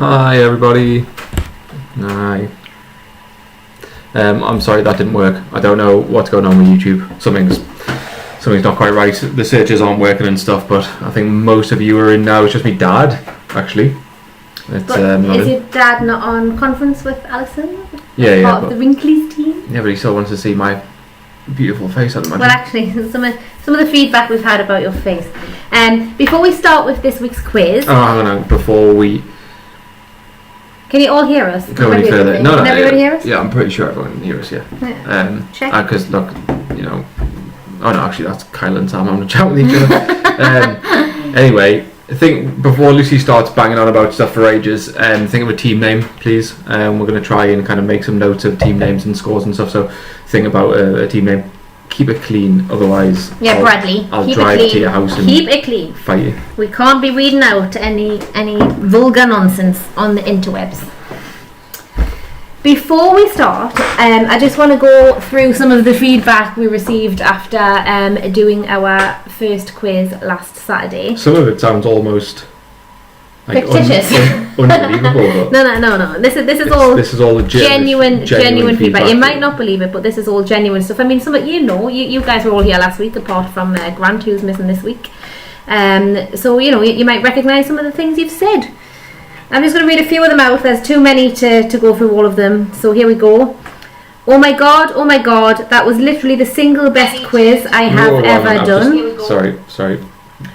Hi everybody. Hi. I'm sorry that didn't work. I don't know what's going on with YouTube. Something's not quite right. The searches aren't working and stuff, but I think most of you are in now. It's just me dad, actually. Is your dad not on conference with Alison? Yeah. Part of the Wrinklies team? Yeah, but he still wants to see my beautiful face at the moment. Well, actually, some of the feedback we've had about your face. Before we start with this week's quiz... Oh, hang on. Before we... Can you all hear us? Go any further? No. Can everybody hear us? Yeah, I'm pretty sure everyone can hear us, yeah. Check. Because, look, you know... Oh, no, actually, that's Kyle and Sam having a chat with each other. Anyway, I think before Lucy starts banging on about stuff for ages, think of a team name, please. We're going to try and kind of make some notes of team names and scores and stuff, so think about a team name. Keep it clean, otherwise Bradley, I'll keep drive it clean. to your house and keep it clean. Fight you. We can't be reading out any vulgar nonsense on the interwebs. Before we start, I just want to go through some of the feedback we received after doing our first quiz last Saturday. Some of it sounds almost like fictitious, unbelievable. But no. This is all genuine feedback. You might not believe it, but this is all genuine stuff. I mean, some of you guys were all here last week, apart from Grant, who's missing this week. So you might recognise some of the things you've said. I'm just going to read a few of them out. There's too many to go through all of them. So here we go. Oh my god, that was literally the single best quiz I have ever done. Sorry.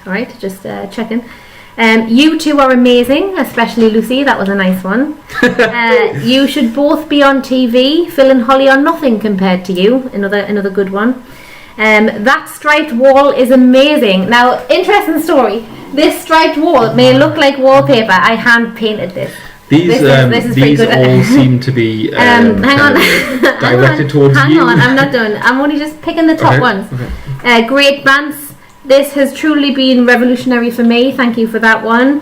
Alright, just checking. You two are amazing, especially Lucy, that was a nice one. You should both be on TV. Phil and Holly are nothing compared to you. Another good one. That striped wall is amazing. Now, interesting story. This striped wall may look like wallpaper. I hand painted this. These all seem to be directed towards you. Hang on, I'm not done. I'm only just picking the top ones. Okay. Great Vance. This has truly been revolutionary for me. Thank you for that one.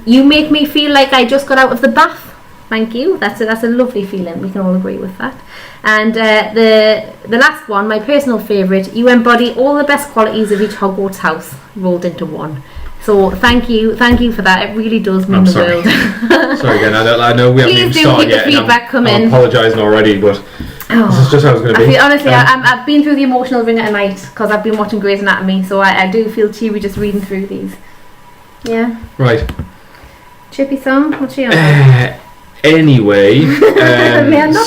You make me feel like I just got out of the bath. Thank you. That's a lovely feeling. We can all agree with that. And the last one, my personal favourite. You embody all the best qualities of each Hogwarts house rolled into one. So thank you for that. It really does mean the world. Sorry again. I know we haven't even started yet. Please do keep the feedback coming. I'm apologising already, but this is just how it's going to be. Honestly, I've been through the emotional ringer tonight because I've been watching Grey's Anatomy, so I do feel cheery just reading through these. Yeah. Right. Chippy song. What's she on? Anyway,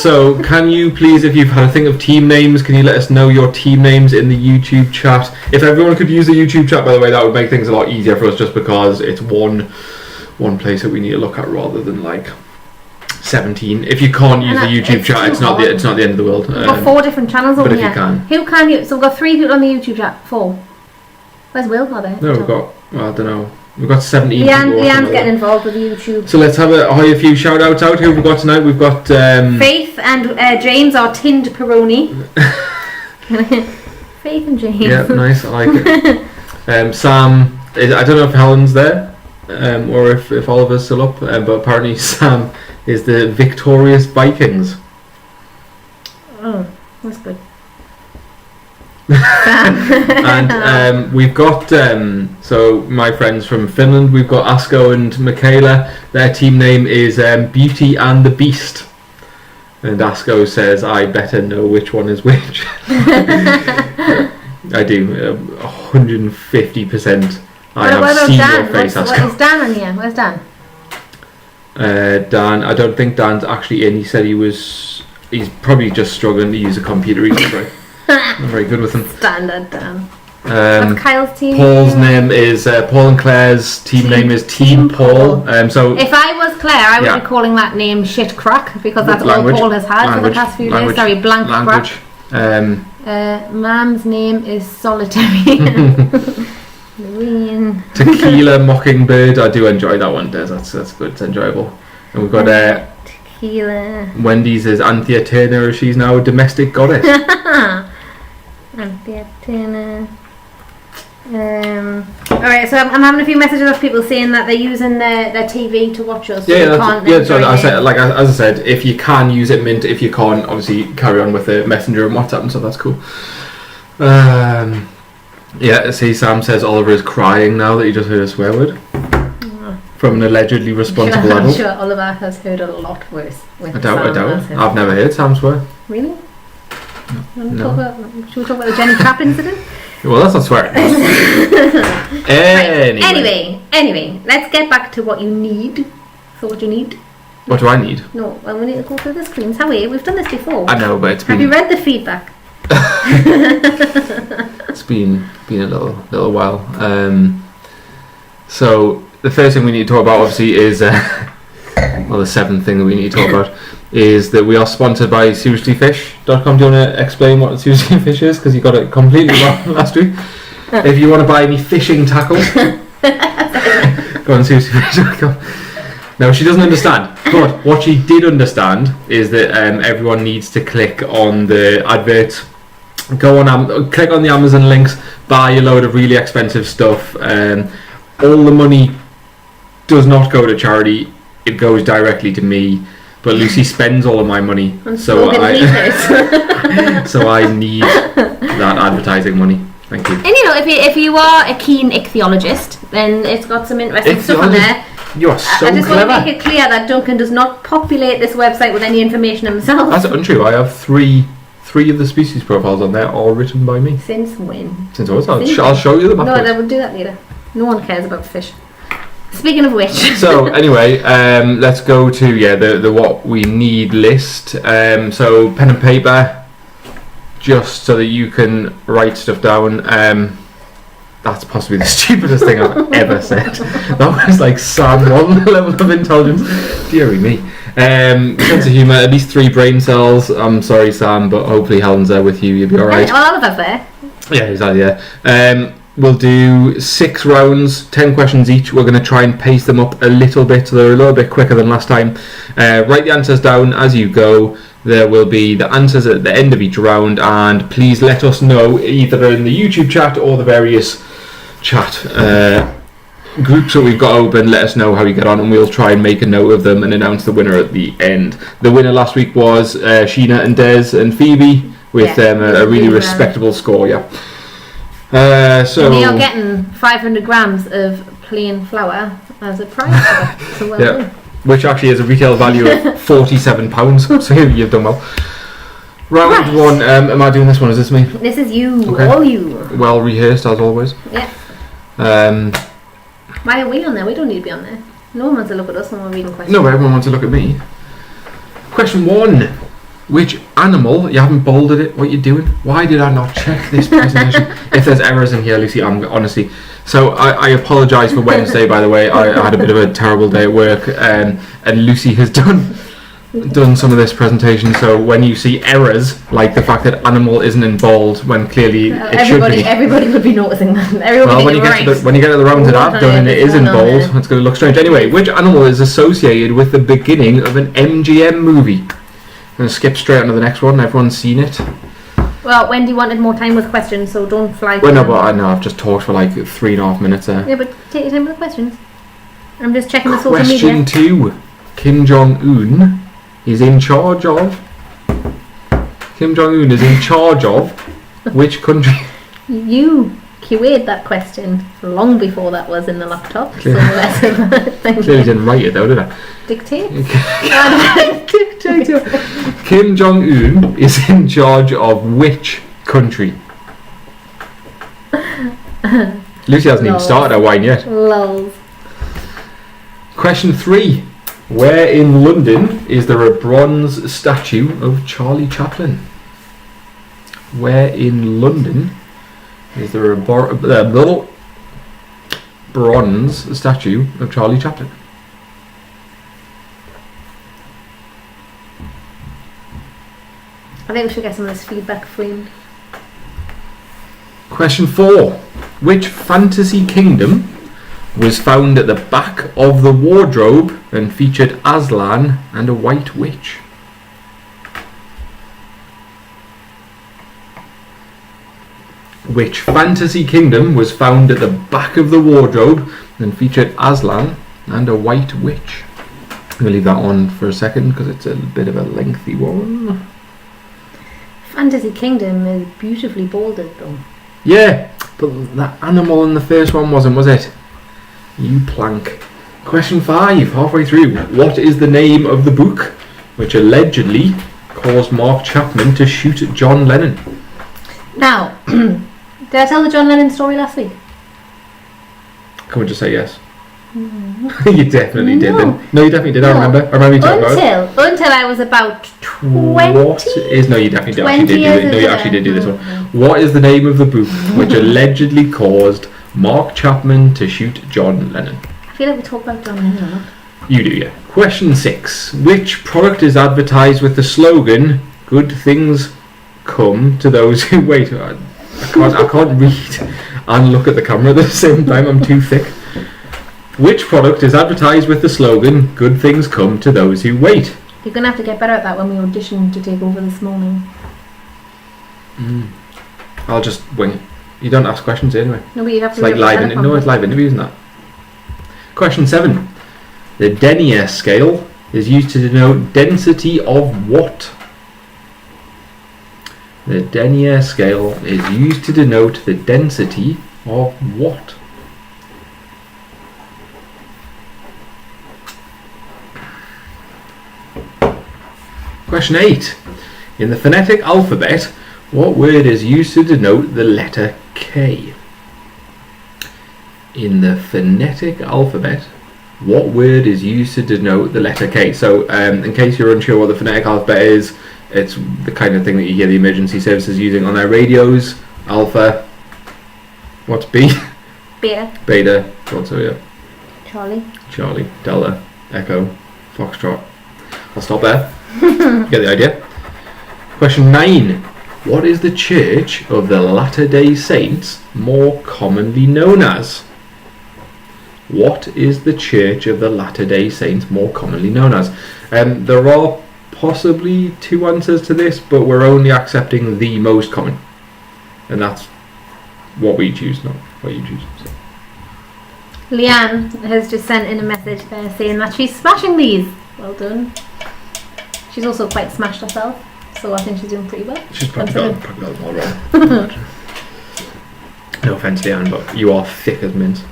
so can you please, if you've had a think of team names, can you let us know your team names in the YouTube chat? If everyone could use the YouTube chat, by the way, that would make things a lot easier for us, just because it's one place that we need to look at rather than like 17. If you can't use the YouTube chat, it's not the end of the world. We've got 4 different channels over here. Who can you? So we've got 3 people on the YouTube chat. 4. Where's Will? Are there? No, we've got. Well, I don't know. We've got 17 people. Leanne's getting involved with YouTube. So let's have a few shout outs out. Who have we got tonight? We've got Faith and James, our tinned Peroni. Faith and James. Yeah, nice, I like it. Sam, I don't know if Helen's there or if Oliver's still up, but apparently Sam is the victorious Vikings. Oh, that's good. And we've got so my friends from Finland, we've got Asko and Michaela. Their team name is Beauty and the Beast, and Asko says I better know which one is which. I do 150%. I have seen Dan? your face, Asko. Is Dan on here? Where's Dan? Dan, I don't think Dan's actually in. He said he's probably just struggling to use a computer. I'm very good with them. Standard Dan. What's Kyle's team? Paul's name is Paul, and Claire's team name is Team Paul. So if I was Claire, I would be calling that name Shit Crack, because that's all Paul has had for the past few days. Sorry, blank crack. Mam's name is Solitary. Tequila Mockingbird. I do enjoy that one, Des. That's good. It's enjoyable. And we've got Tequila. Wendy's is Anthea Turner. She's now a domestic goddess. Anthea Turner. Alright, so I'm having a few messages of people saying that they're using their TV to watch us. So So as I said, if you can use it, mint. If you can't, obviously carry on with the Messenger and WhatsApp and stuff. That's cool. Yeah, see, Sam says Oliver is crying now that he just heard a swear word. from an allegedly responsible I'm adult. sure Oliver has heard a lot worse. I doubt. I've never heard Sam swear. Really? No. Should we talk about the Jenny Trap incident? Well, that's not swearing. Anyway, let's get back to what you need. So what do you need? What do I need? No, well, we need to go through the screens. Have we? We've done this before. I know, but Have you read the feedback? It's been a little while. So the first thing we need to talk about, obviously, is the seventh thing that we need to talk about is that we are sponsored by SeriouslyFish.com. Do you want to explain what Seriously Fish is? Because you got it completely wrong last week. If you want to buy any fishing tackle, go on SeriouslyFish.com. No, she doesn't understand. But what she did understand is that everyone needs to click on the adverts. Go on, click on the Amazon links, buy a load of really expensive stuff. All the money does not go to charity; it goes directly to me. But Lucy spends all of my money, so I need that advertising money. Thank you. And if you are a keen ichthyologist, then it's got some interesting stuff on there. You are so I just clever. want to make it clear that Duncan does not populate this website with any information himself. That's untrue. I have three of the species profiles on there, all written by me. Since when? Since always. I'll show you them No, afterwards. I will do that later. No one cares about fish. Speaking of which. So anyway, let's go to the what we need list. So pen and paper, just so that you can write stuff down. That's possibly the stupidest thing I've ever said. That was like Sam 1 level of intelligence. Deary me. Sense of humour, at least 3 brain cells. I'm sorry, Sam, but hopefully Helen's there with you. You'll be alright. All of us there. Yeah, exactly, yeah. We'll do 6 rounds, 10 questions each. We're going to try and pace them up a little bit so they're a little bit quicker than last time. Write the answers down as you go. There will be the answers at the end of each round, and please let us know either in the YouTube chat or the various chat groups that we've got open. Let us know how you get on, and we'll try and make a note of them and announce the winner at the end. The winner last week was Sheena and Des and Phoebe with a really respectable score. So and you're getting 500 grams of plain flour as a prize. So well done. Which actually has a retail value of £47. So you've done well. Round 1. Am I doing this one? Is this me? This is you. Okay. All you. Well rehearsed as always. Yeah. Why are we on there? We don't need to be on there. No one wants to look at us when we're reading questions. No, but everyone wants to look at me. Question 1. Which animal? You haven't bolded it. What are you doing? Why did I not check this presentation? If there's errors in here, Lucy, I'm honestly. So I apologise for Wednesday, by the way. I had a bit of a terrible day at work, and Lucy has done some of this presentation. So when you see errors, like the fact that animal isn't in bold when clearly it should be. Everybody would be noticing that. When you get to the round that I've done and it is in bold, it's going to look strange. Anyway, which animal is associated with the beginning of an MGM movie? I'm going to skip straight on to the next one. Everyone's seen it. Well, Wendy wanted more time with questions, so don't fly. Well, no, but I know I've just talked for like 3.5 minutes there. Yeah, but take your time with the questions. I'm just checking the social media. Question 2. Kim Jong-un is in charge of... which country? You QA'd that question long before that was in the laptop. So less of a thing. Clearly didn't write it though, did I? Dictate? Kim Jong-un is in charge of which country? Lucy hasn't even started her wine yet. Lols. Question 3. Where in London is there a bronze statue of Charlie Chaplin? Where in London is there a bronze statue of Charlie Chaplin? I think we should get some of this feedback framed. Question 4. Which fantasy kingdom was found at the back of the wardrobe and featured Aslan and a white witch? Which fantasy kingdom was found at the back of the wardrobe and featured Aslan and a white witch? I'm going to leave that on for a second because it's a bit of a lengthy one. Fantasy Kingdom is beautifully bolded though. Yeah, but that animal in the first one wasn't, was it? You plank. Question 5, halfway through. What is the name of the book which allegedly caused Mark Chapman to shoot John Lennon? Now, did I tell the John Lennon story last week? Can we just say yes? You definitely did then. No, you definitely did. No. I remember you talking about it. Until I was about 20. No, you definitely actually did do it. No, you actually did do this one. Mm-hmm. What is the name of the book which allegedly caused Mark Chapman to shoot John Lennon? I feel like we talk about John Lennon a lot. You do, yeah. Question 6. Which product is advertised with the slogan, "Good things come to those who wait"? I can't read and look at the camera at the same time. I'm too thick. Which product is advertised with the slogan, "Good things come to those who wait"? You're going to have to get better at that when we auditioned to take over this morning. I'll just wing it. You don't ask questions anyway. No, but you have to. It's like it's live interviews and that. Question 7. The denier scale is used to denote density of what? The denier scale is used to denote the density of what? Question 8. In the phonetic alphabet, what word is used to denote the letter K? In the phonetic alphabet, what word is used to denote the letter K? So, in case you're unsure what the phonetic alphabet is, it's the kind of thing that you hear the emergency services using on their radios. Alpha. What's B? Beta. Beta. Thought so, yeah. Charlie. Delta. Echo. Foxtrot. I'll stop there. Get the idea. Question 9. What is the Church of the Latter-day Saints more commonly known as? What is the Church of the Latter-day Saints more commonly known as? There are possibly 2 answers to this, but we're only accepting the most common. And that's what we choose, not what you choose. So. Leanne has just sent in a message there saying that she's smashing these. Well done. She's also quite smashed herself, so I think she's doing pretty well. She's probably got them all wrong. No offence, Leanne, but you are thick as mince.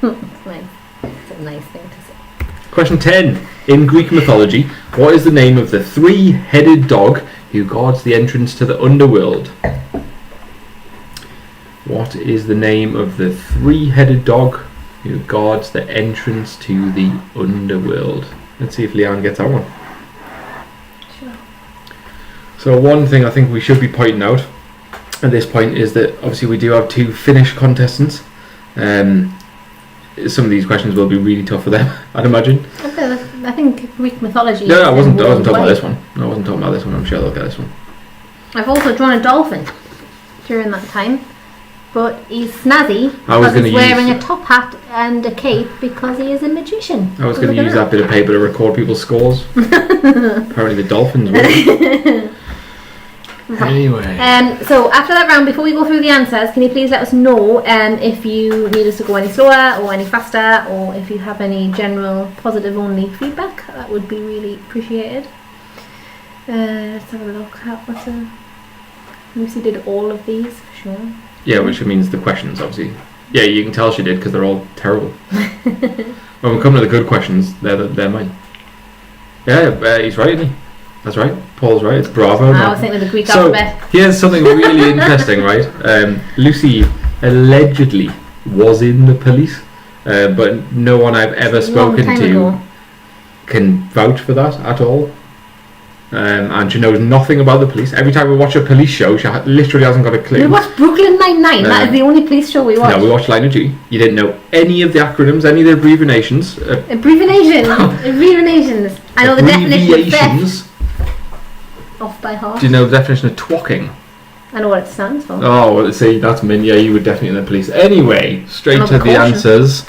It's nice. It's a nice thing to say. Question 10. In Greek mythology, what is the name of the 3-headed dog who guards the entrance to the underworld? What is the name of the 3-headed dog who guards the entrance to the underworld? Let's see if Leanne gets that one. Sure. So one thing I think we should be pointing out at this point is that obviously we do have 2 Finnish contestants. Some of these questions will be really tough for them, I'd imagine. I think Greek mythology. No, I wasn't talking about this one. No, I wasn't talking about this one. I'm sure they'll get this one. I've also drawn a dolphin during that time, but he's snazzy because he's wearing a top hat and a cape because he is a magician. I was going to use that bit of paper to record people's scores. Apparently the dolphins were. Right. Anyway. So after that round, before we go through the answers, can you please let us know if you need us to go any slower or any faster, or if you have any general positive only feedback? That would be really appreciated. Let's have a look. Lucy did all of these, for sure. Yeah, which means the questions, obviously. Yeah, you can tell she did because they're all terrible. When we come to the good questions, they're mine. Yeah, he's right, isn't he? That's right. Paul's right. It's Bravo. I was thinking of the Greek alphabet. Here's something really interesting, right? Lucy allegedly was in the police, but no one I've ever spoken to can vouch for that at all. And she knows nothing about the police. Every time we watch a police show, she literally hasn't got a clue. We watched Brooklyn Nine-Nine. That is the only police show we watched. No, we watched Line of Duty. You didn't know any of the acronyms, any of the abbreviations. Abbreviations. I know the definition of theft. Off by heart. Do you know the definition of twacking? I know what it stands for. Oh, well, see, that's mean. Yeah, you were definitely in the police. Anyway, straight to the answers.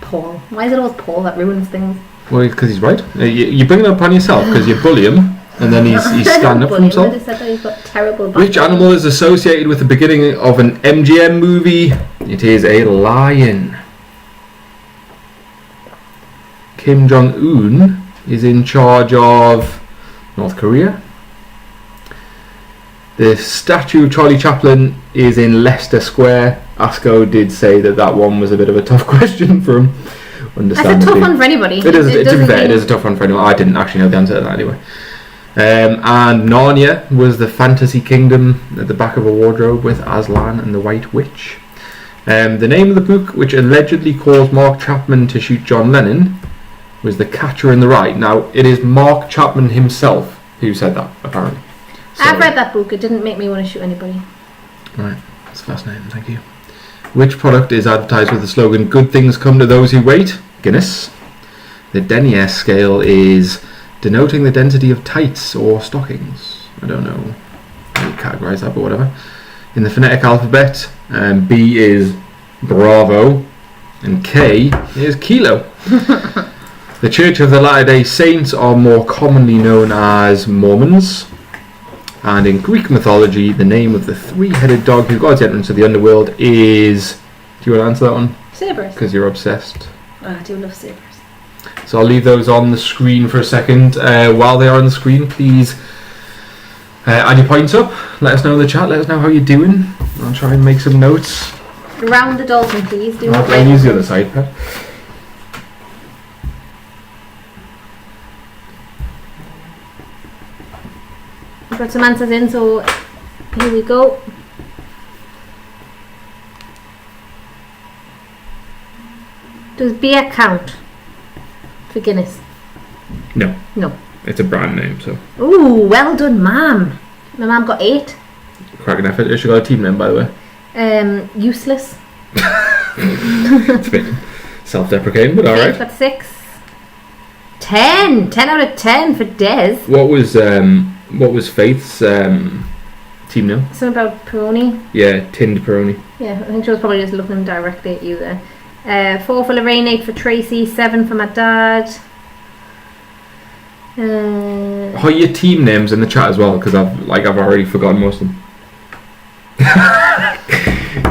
Paul. Why is it always Paul that ruins things? Well, because he's right. You bring it up on yourself because you bully him, and then he's standing up for himself. I just said that he's got terrible. Which animal is associated with the beginning of an MGM movie? It is a lion. Kim Jong-un is in charge of North Korea. The statue of Charlie Chaplin is in Leicester Square. Asco did say that one was a bit of a tough question for him. That's a tough one for anybody. It is. To be fair, it is a tough one for anyone. I didn't actually know the answer to that anyway. And Narnia was the fantasy kingdom at the back of a wardrobe with Aslan and the White Witch. The name of the book, which allegedly caused Mark Chapman to shoot John Lennon, was The Catcher in the Rye. Now, it is Mark Chapman himself who said that, apparently. So, I've read that book. It didn't make me want to shoot anybody. Right, that's fascinating. Thank you. Which product is advertised with the slogan "Good things come to those who wait"? Guinness. The denier scale is denoting the density of tights or stockings. I don't know how you categorise that, but whatever. In the phonetic alphabet, B is Bravo, and K is Kilo. The Church of the Latter-day Saints are more commonly known as Mormons. And in Greek mythology, the name of the three-headed dog who guards the entrance to the underworld is... Do you want to answer that one? Sabres. Because you're obsessed. Oh, I do love sabres. So I'll leave those on the screen for a second. While they are on the screen, please add your points up. Let us know in the chat. Let us know how you're doing. I'll try and make some notes. Round the dolphin, please. Do not I'll use the other side, Pat. I've got some answers in, so here we go. Does beer count for Guinness? No. No. It's a brand name, so. Ooh, well done, ma'am. My mum got 8. Cracking effort. She got a team name, by the way. Useless. It's a bit self-deprecating, but alright. Got 6. 10. 10 out of 10 for Des. What was Faith's team name? Something about Peroni. Yeah, tinned Peroni. Yeah, I think she was probably just looking directly at you there. 4 for Lorraine, 8 for Tracy, 7 for my dad. Put your team names in the chat as well, because I've already forgotten most of them.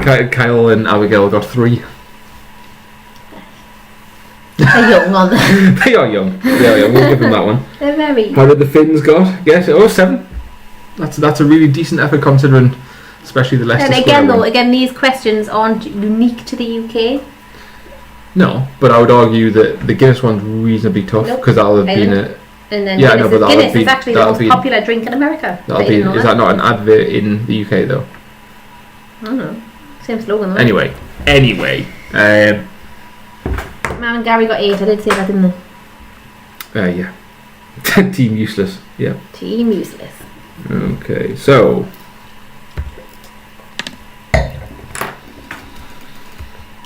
Kyle and Abigail got 3. They're young, aren't they? They are young. We'll give them that one. They're very young. How did the Finns got? Guess 7. That's a really decent effort considering, especially the Leicester. And again, these questions aren't unique to the UK. No, but I would argue that the Guinness one's reasonably tough because that'll have been a. And then Guinness is actually the most popular drink in America. Is that not an advert in the UK though? I don't know. Same slogan though. Anyway. Mum and Gary got 8. I did say that, didn't I? Yeah. Team useless. Yeah. Team useless. Okay, so.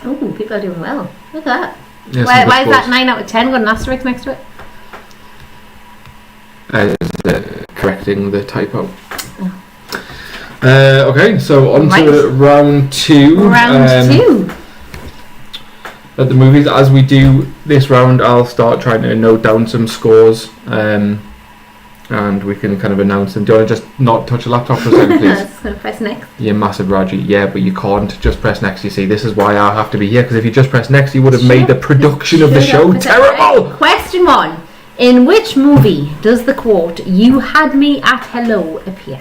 Oh, people are doing well. Look at that. Yeah, why is that 9 out of 10 got an asterisk next to it? Correcting the typo. Oh. Okay, so on to round 2. Round 2. At the movies, as we do this round, I'll start trying to note down some scores, and we can kind of announce them. Do you want to just not touch a laptop for a second, please? Just going to press next. You massive Raji. Yeah, but you can't just press next. You see, this is why I have to be here, because if you just press next, you would have made the production of the show terrible. Question 1. In which movie does the quote, "You had me at hello," appear?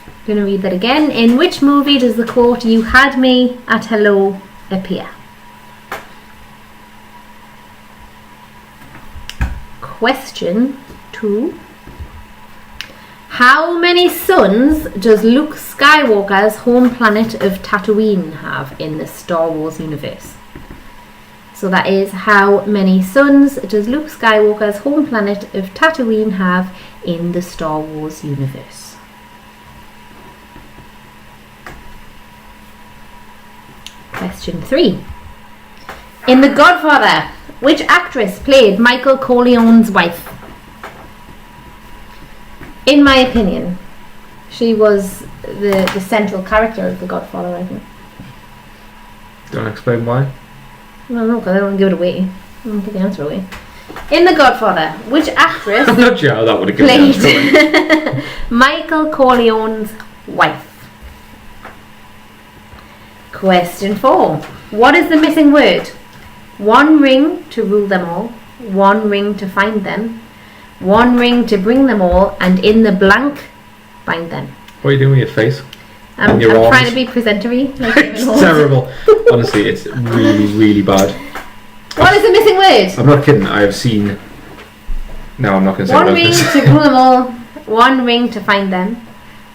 I'm going to read that again. In which movie does the quote, "You had me at hello," appear? Question 2. How many suns does Luke Skywalker's home planet of Tatooine have in the Star Wars universe? So that is, how many suns does Luke Skywalker's home planet of Tatooine have in the Star Wars universe? Question 3. In The Godfather, which actress played Michael Corleone's wife? In my opinion, she was the central character of The Godfather, I think. Don't explain why. Well, no, because I don't want to give it away. I don't want to give the answer away. In The Godfather, which actress I'm not sure how that would have given played Michael Corleone's wife? Question 4. What is the missing word? 1 ring to rule them all, 1 ring to find them, one ring to bring them all, and in the blank, bind them. What are you doing with your face? I'm trying to be presentery. Like it's terrible. Honestly, it's really, really bad. What is the missing word? I'm not kidding. I have seen... No, I'm not going to say one ring to bring them all, one ring to find them,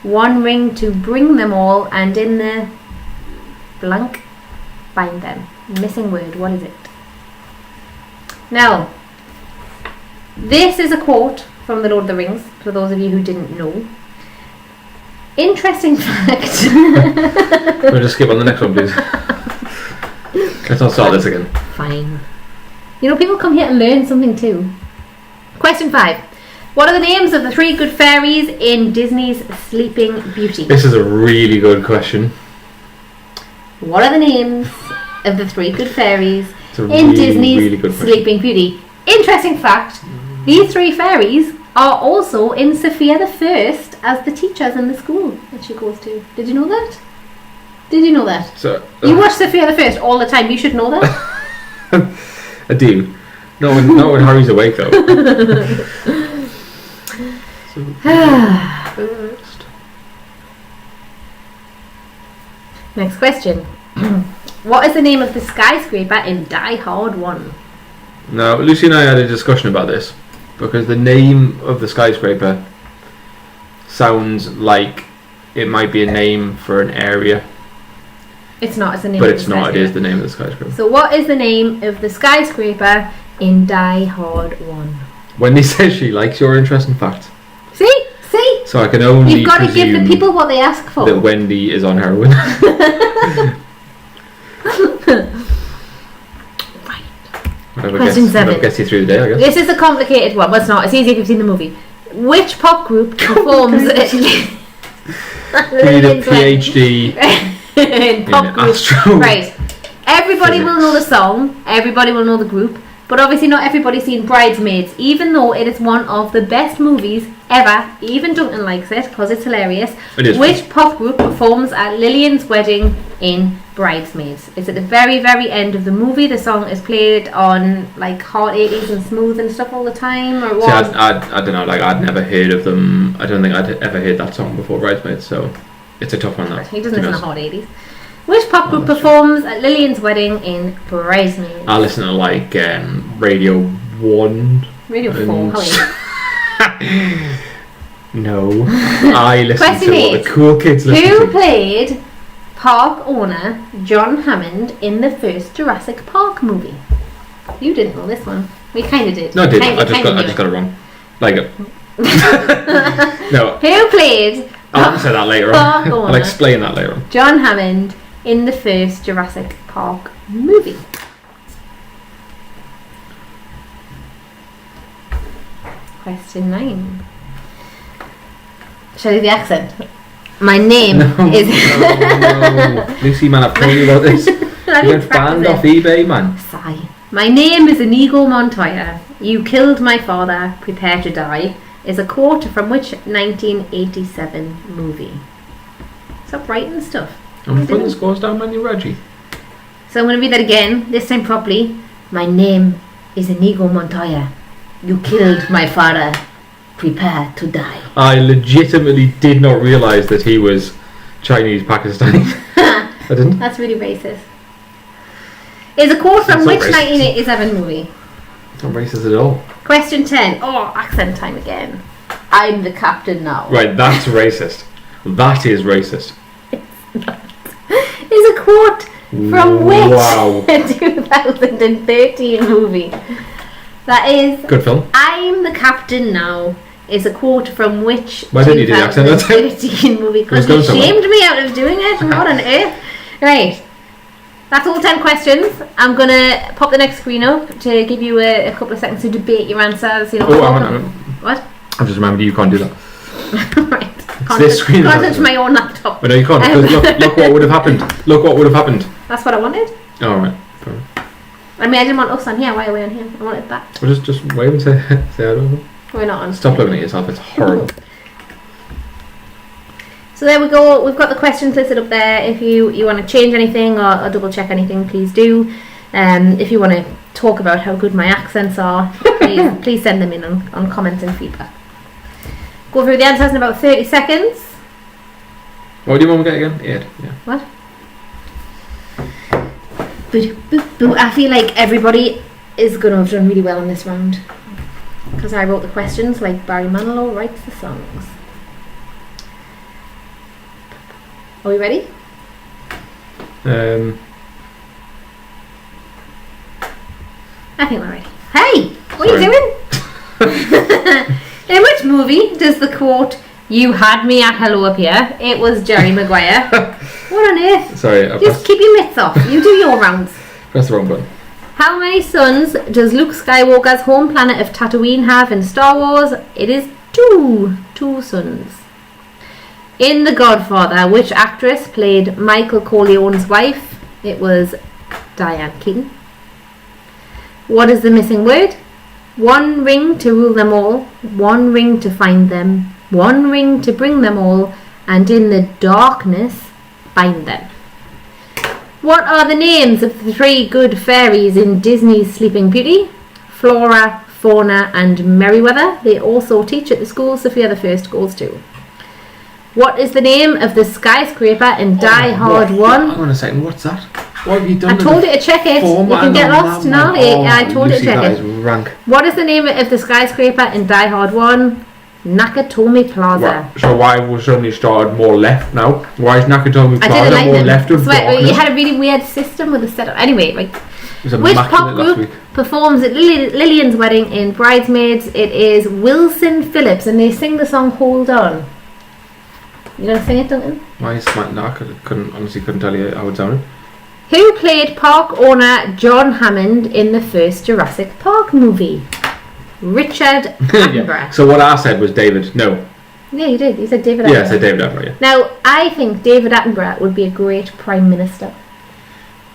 one ring to bring them all, and in the blank, bind them. Missing word, what is it? Now, this is a quote from The Lord of the Rings, for those of you who didn't know. Interesting fact. We'll just skip on the next one, please. Let's not start this again. Fine. You know, people come here to learn something too. Question 5. What are the names of the 3 good fairies in Disney's Sleeping Beauty? This is a really good question. What are the names of the 3 good fairies in really, Disney's really Sleeping Beauty? Interesting fact, these 3 fairies are also in Sophia the First as the teachers in the school that she goes to. Did you know that? Did you know that? So, you watch Sophia the First all the time, you should know that. I do. Not when Harry's awake though. First. Next question. What is the name of the skyscraper in Die Hard 1? Now, Lucy and I had a discussion about this because the name of the skyscraper sounds like it might be a name for an area. It's not, it's the name but of the it's not, skyscraper. it is the name of the skyscraper. So what is the name of the skyscraper in Die Hard 1? Wendy says she likes your interesting fact. See? So I can only You've got to give the people what they ask for. That Wendy is on heroin. Question 7. Gets you through the day, I guess. This is a complicated one. Well, it's not. It's easy if you've seen the movie. Which pop group performs... You need a PhD in pop group. Astro. Right. Everybody will know the song. Everybody will know the group. But obviously not everybody's seen Bridesmaids, even though it is one of the best movies ever. Even Duncan likes it because it's hilarious. It is. Which pop group performs at Lillian's wedding in Bridesmaids? It's at the very, very end of the movie. The song is played on like Hot 80s and Smooth and stuff all the time. Or See, I don't know, like I'd never heard of them. I don't think I'd ever heard that song before Bridesmaids, so it's a tough one though. He doesn't listen to Hot 80s. Which pop group performs at Lillian's wedding in Bridesmaids? I listen to like Radio 1. Radio 4, how are you? No. I listen Question to 8. what the cool kids listen Who to. played park owner John Hammond in the first Jurassic Park movie? You didn't know this one. We kind of did. No, I did. I just got it wrong. Like no. Who played... I'll answer that later on. I'll explain that later on. John Hammond in the first Jurassic Park movie. Question 9. Shall I do the accent? My name is... No. Lucy, man, I've told you about this. You get banned off eBay, man. Sigh. My name is Inigo Montoya. You killed my father. Prepare to die. Is a quote from which 1987 movie? Stop writing stuff. I'm putting the scores down, man, you Reggie. So I'm going to read that again, this time properly. My name is Inigo Montoya. You killed my father. Prepare to die. I legitimately did not realise that he was Chinese Pakistani. I didn't. That's really racist. Is a quote from which 1987 movie? It's not racist at all. Question 10. Oh, accent time again. I'm the captain now. Right, that's racist. That is racist. Is a quote from which 2013 movie? That is... Good film. I'm the captain now. Is a quote from which Why didn't you do the accent that time? 2013 movie? Because you shamed me out of doing it. What on earth? Right. That's all 10 questions. I'm going to pop the next screen up to give you a couple of seconds to debate your answers. You know, what? I've just remembered you can't do that. Right. This screen can't touch my own laptop. But no, you can't. Because look what would have happened. Look what would have happened. That's what I wanted. Oh, right. I mean, I didn't want us on here. Why are we on here? I wanted that. Well, just wave and say I don't know. We're not on. Stop looking at yourself. It's horrible. So there we go. We've got the questions listed up there. If you want to change anything or double check anything, please do. If you want to talk about how good my accents are, please send them in on comments and feedback. Go through the answers in about 30 seconds. What do you want to get again? Ed. Yeah. What? I feel like everybody is going to have done really well in this round because I wrote the questions like Barry Manilow writes the songs. Are we ready? I think we're ready. Hey, what are you doing? In which movie does the quote "You had me at hello" appear? It was Jerry Maguire. What on earth? Sorry, just keep your mitts off. You do your rounds. Press the wrong button. How many sons does Luke Skywalker's home planet of Tatooine have in Star Wars? It is 2. 2 sons. In The Godfather, which actress played Michael Corleone's wife? It was Diane Keaton. What is the missing word? 1 ring to rule them all, 1 ring to find them, 1 ring to bring them all, and in the darkness bind them. What are the names of the 3 good fairies in Disney's Sleeping Beauty? Flora, Fauna and Merryweather. They also teach at the school Sophia the First goes to. What is the name of the skyscraper in Die Hard 1? Hang on a second, what's that? What have you done? I told you to check it. You can get lost now. I told you to check it. Rank. What is the name of the skyscraper in Die Hard 1? Nakatomi Plaza. Right. So why was suddenly started more left now? Why is Nakatomi Plaza more left of darkness? You had a really weird system with the setup. Anyway, like, which pop group performs at Lillian's wedding in Bridesmaids? It is Wilson Phillips, and they sing the song "Hold On." You gonna sing it, Duncan? Why is I couldn't tell you how it sounded. Who played park owner John Hammond in the first Jurassic Park movie? Richard Attenborough. Yeah. So what I said was David. No. Yeah, you did. You said David Attenborough. Yeah, I said David Attenborough. Yeah. Now, I think David Attenborough would be a great Prime Minister.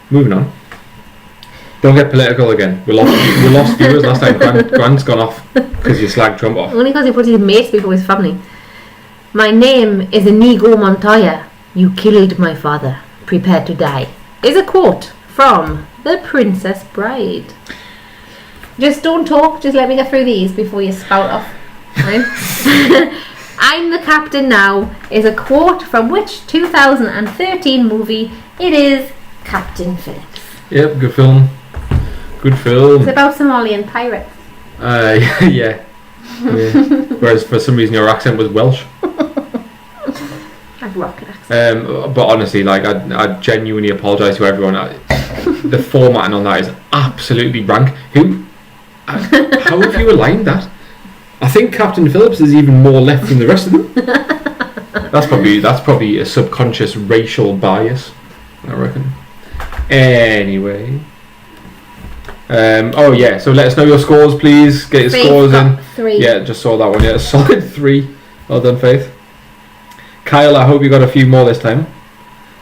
Moving on. Don't get political again. We lost viewers last time. Grant's gone off because you slagged Trump off. Only because he put his mates before his family. My name is Inigo Montoya. You killed my father. Prepare to die. Is a quote from The Princess Bride. Just don't talk, just let me get through these before you spout off. Right? I'm the captain now is a quote from which 2013 movie? It is Captain Phillips. Yep, good film. Good film. It's about Somalian pirates. Yeah. Whereas for some reason your accent was Welsh. I've rocket accent. But honestly, like I genuinely apologise to everyone. The formatting on that is absolutely rank. How have you aligned that? I think Captain Phillips is even more left than the rest of them. That's probably a subconscious racial bias, I reckon. Anyway. Oh yeah, so let us know your scores, please. Get your scores in. 3. Yeah, just saw that one. Yeah, solid 3. Well done, Faith. Kyle, I hope you got a few more this time.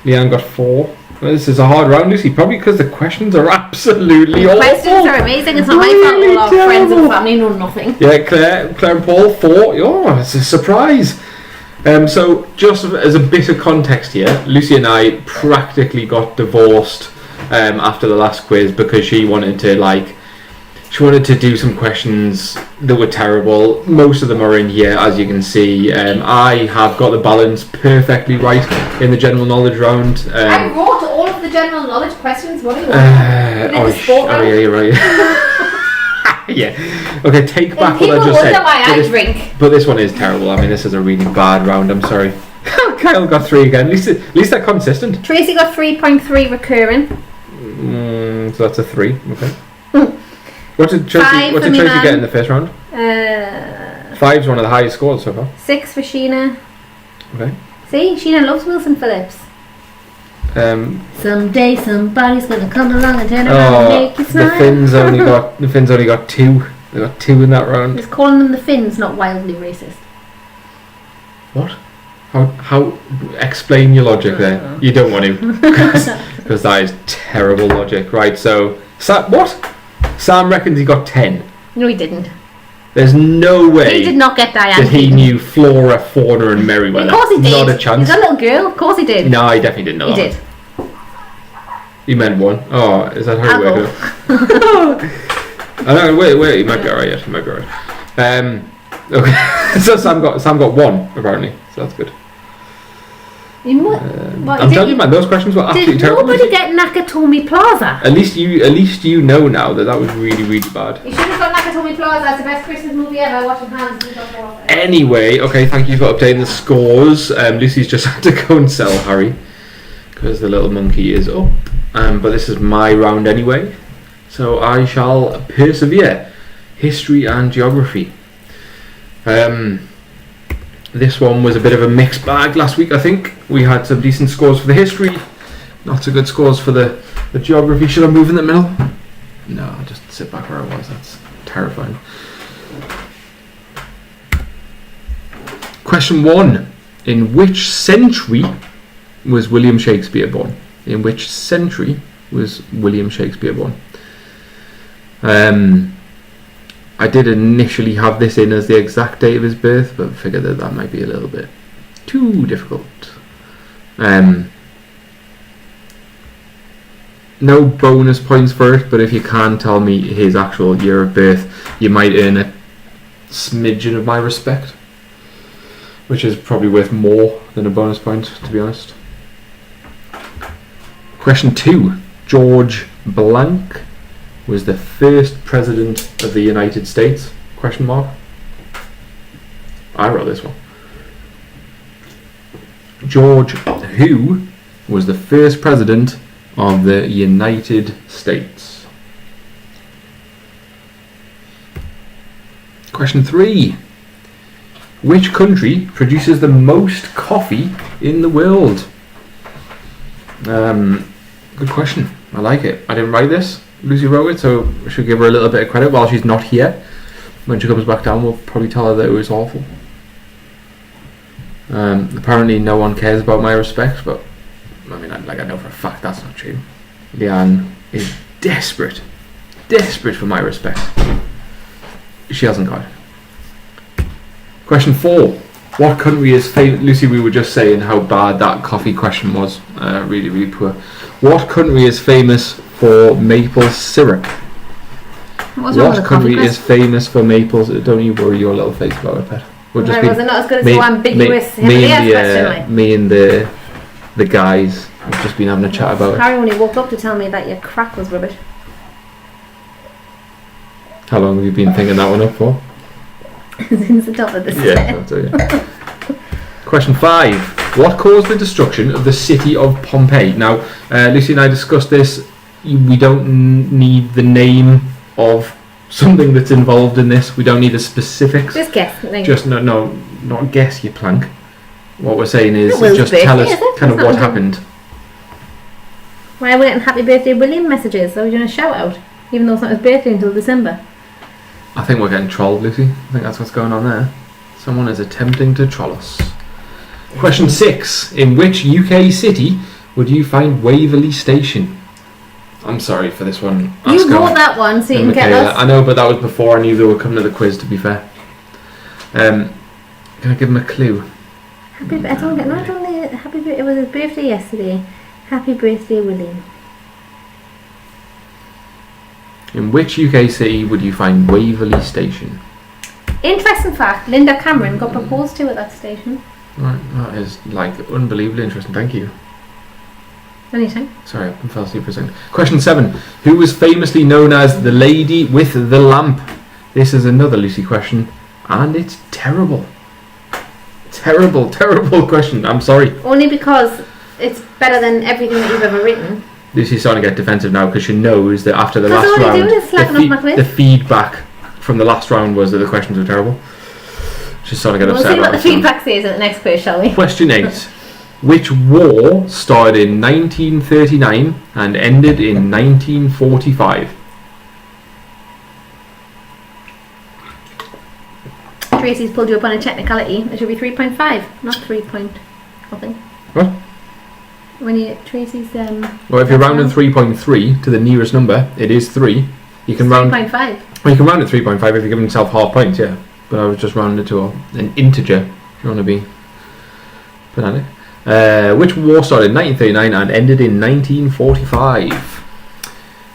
Leanne got 4. Well, this is a hard round, Lucy. Probably because the questions are absolutely awful. The questions are amazing. It's not my fault. All our friends and family know nothing. Yeah, Claire and Paul 4. Oh, it's a surprise. So just as a bit of context here, Lucy and I practically got divorced after the last quiz because she wanted to do some questions that were terrible. Most of them are in here, as you can see. I have got the balance perfectly right in the general knowledge round. I wrote all of the general knowledge questions. What are you yeah, you're right. Yeah. Okay, take back what I just said. Why I drink. But this one is terrible. I mean, this is a really bad round. I'm sorry. Kyle got 3 again. At least they're consistent. Tracy got 3.3 recurring. So that's a 3. Okay. What did Tracy get in the first round? 5's one of the highest scores so far. 6 for Sheena. Okay. See, Sheena loves Wilson Phillips. Someday somebody's gonna come along and turn around and make you smile. The Finns only got 2. They got 2 in that round. He's calling them the Finns, not wildly racist. What? How? Explain your logic there. You don't want to, because that is terrible logic. Right. So, what? Sam reckons he got 10. No, he didn't. There's no way he did not get Diane. That he knew Flora, Fauna, and Merryweather. Of course he did. Not a chance. He's a little girl. Of course he did. No, he definitely didn't know. He did. You meant 1. Oh, is that how you work it? I don't know, wait, you might be alright yet. You might be alright. Okay, so Sam got 1, apparently, so that's good. I'm telling you, man, those questions were absolutely terrible. Did nobody get Nakatomi Plaza? At least you know now that was really, really bad. You should have got Nakatomi Plaza. It's the best Christmas movie ever. Washing hands and stuff. Anyway, okay, thank you for updating the scores. Lucy's just had to go and sell Harry because the little monkey is up. But this is my round anyway, so I shall persevere. History and geography. This one was a bit of a mixed bag last week, I think. We had some decent scores for the history, not so good scores for the geography. Should I move in the middle? No, I'll just sit back where I was. That's terrifying. Question 1. In which century was William Shakespeare born? In which century was William Shakespeare born? I did initially have this in as the exact date of his birth, but figured that might be a little bit too difficult. No bonus points for it, but if you can tell me his actual year of birth, you might earn a smidgen of my respect, which is probably worth more than a bonus point, to be honest. Question 2. George Blank was the first president of the United States? Question mark. I wrote this one. George who was the first president of the United States? Question 3. Which country produces the most coffee in the world? Good question. I like it. I didn't write this. Lucy wrote it, so I should give her a little bit of credit while she's not here. When she comes back down, we'll probably tell her that it was awful. Apparently no one cares about my respect, but I mean, I know for a fact that's not true. Leanne is desperate for my respect. She hasn't got it. Question 4. What country is famous? Lucy, we were just saying how bad that coffee question was. Really, really poor. What country is famous for maple syrup? What country is famous for maple syrup? Don't you worry your little face about it, pet. We'll just was it not as good as so ambiguous me and the guys have just been having a chat about it. Harry only woke up to tell me that your crack was rubbish. How long have you been thinking that one up for? Since the top of the set. Question 5. What caused the destruction of the city of Pompeii? Now, Lucy and I discussed this. We don't need the name of something that's involved in this. We don't need the specifics. Just guess. Just no, not guess, you plank. What we're saying is just tell us kind of what happened. Why are we getting happy birthday William messages? Are we doing a shout out? Even though it's not his birthday until December. I think we're getting trolled, Lucy. I think that's what's going on there. Someone is attempting to troll us. Question 6. In which UK city would you find Waverley Station? I'm sorry for this one. You wrote that one so you can get us. I know, but that was before I knew they were coming to the quiz, to be fair. Can I give him a clue? Happy birthday. It was his birthday yesterday. Happy birthday, William. In which UK city would you find Waverley Station? Interesting fact, Linda Cameron got proposed to at that station. Right, that is unbelievably interesting. Thank you. Anytime. Sorry, I fell asleep for a second. Question 7. Who was famously known as the Lady with the Lamp? This is another Lucy question, and it's terrible. Terrible question. I'm sorry. Only because it's better than everything that you've ever written. Lucy's starting to get defensive now because she knows that after the last round, the feedback from the last round was that the questions were terrible. She's starting to get upset. We'll see what the feedback says at the next quiz, shall we? Question 8. Which war started in 1939 and ended in 1945? Tracy's pulled you up on a technicality. It should be 3.5, not 3 point nothing. What? When you Tracy's well, if you're rounding 3.3 to the nearest number, it is 3. You can round 3.5. Well, you can round it 3.5 if you're giving yourself half points, yeah. But I was just rounding it to an integer if you want to be pedantic. Which war started in 1939 and ended in 1945?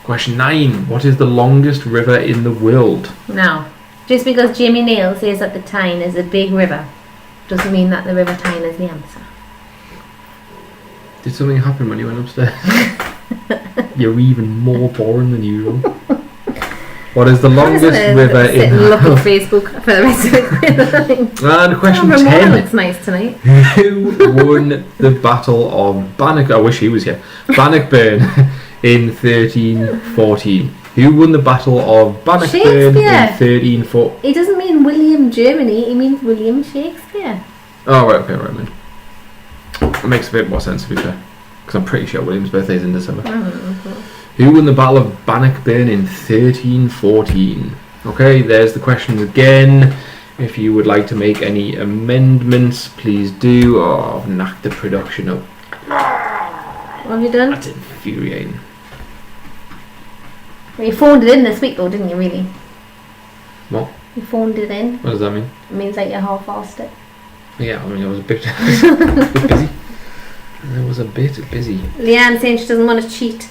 Question 9. What is the longest river in the world? Now, just because Jimmy Nail says that the Tyne is a big river, doesn't mean that the River Tyne is the answer. Did something happen when you went upstairs? You're even more boring than usual. What is the longest river in the world? Look at Facebook for the rest of the And question 10. Looks nice tonight. Who won the Battle of Bannockburn? I wish he was here. Bannockburn in 1314. Who won the Battle of Bannockburn in 1314? He doesn't mean William Germany, he means William Shakespeare. Oh, right, okay, right, man. It makes a bit more sense, to be fair. Because I'm pretty sure William's birthday is in December. Who won the Battle of Bannockburn in 1314? Okay, there's the questions again. If you would like to make any amendments, please do. Oh, I've knocked the production up. What have you done? That's infuriating. Well, you phoned it in this week though, didn't you, really? What? You phoned it in. What does that mean? It means like you half-assed it. Yeah, I mean, I was a bit, busy. I was a bit busy. Leanne saying she doesn't want to cheat.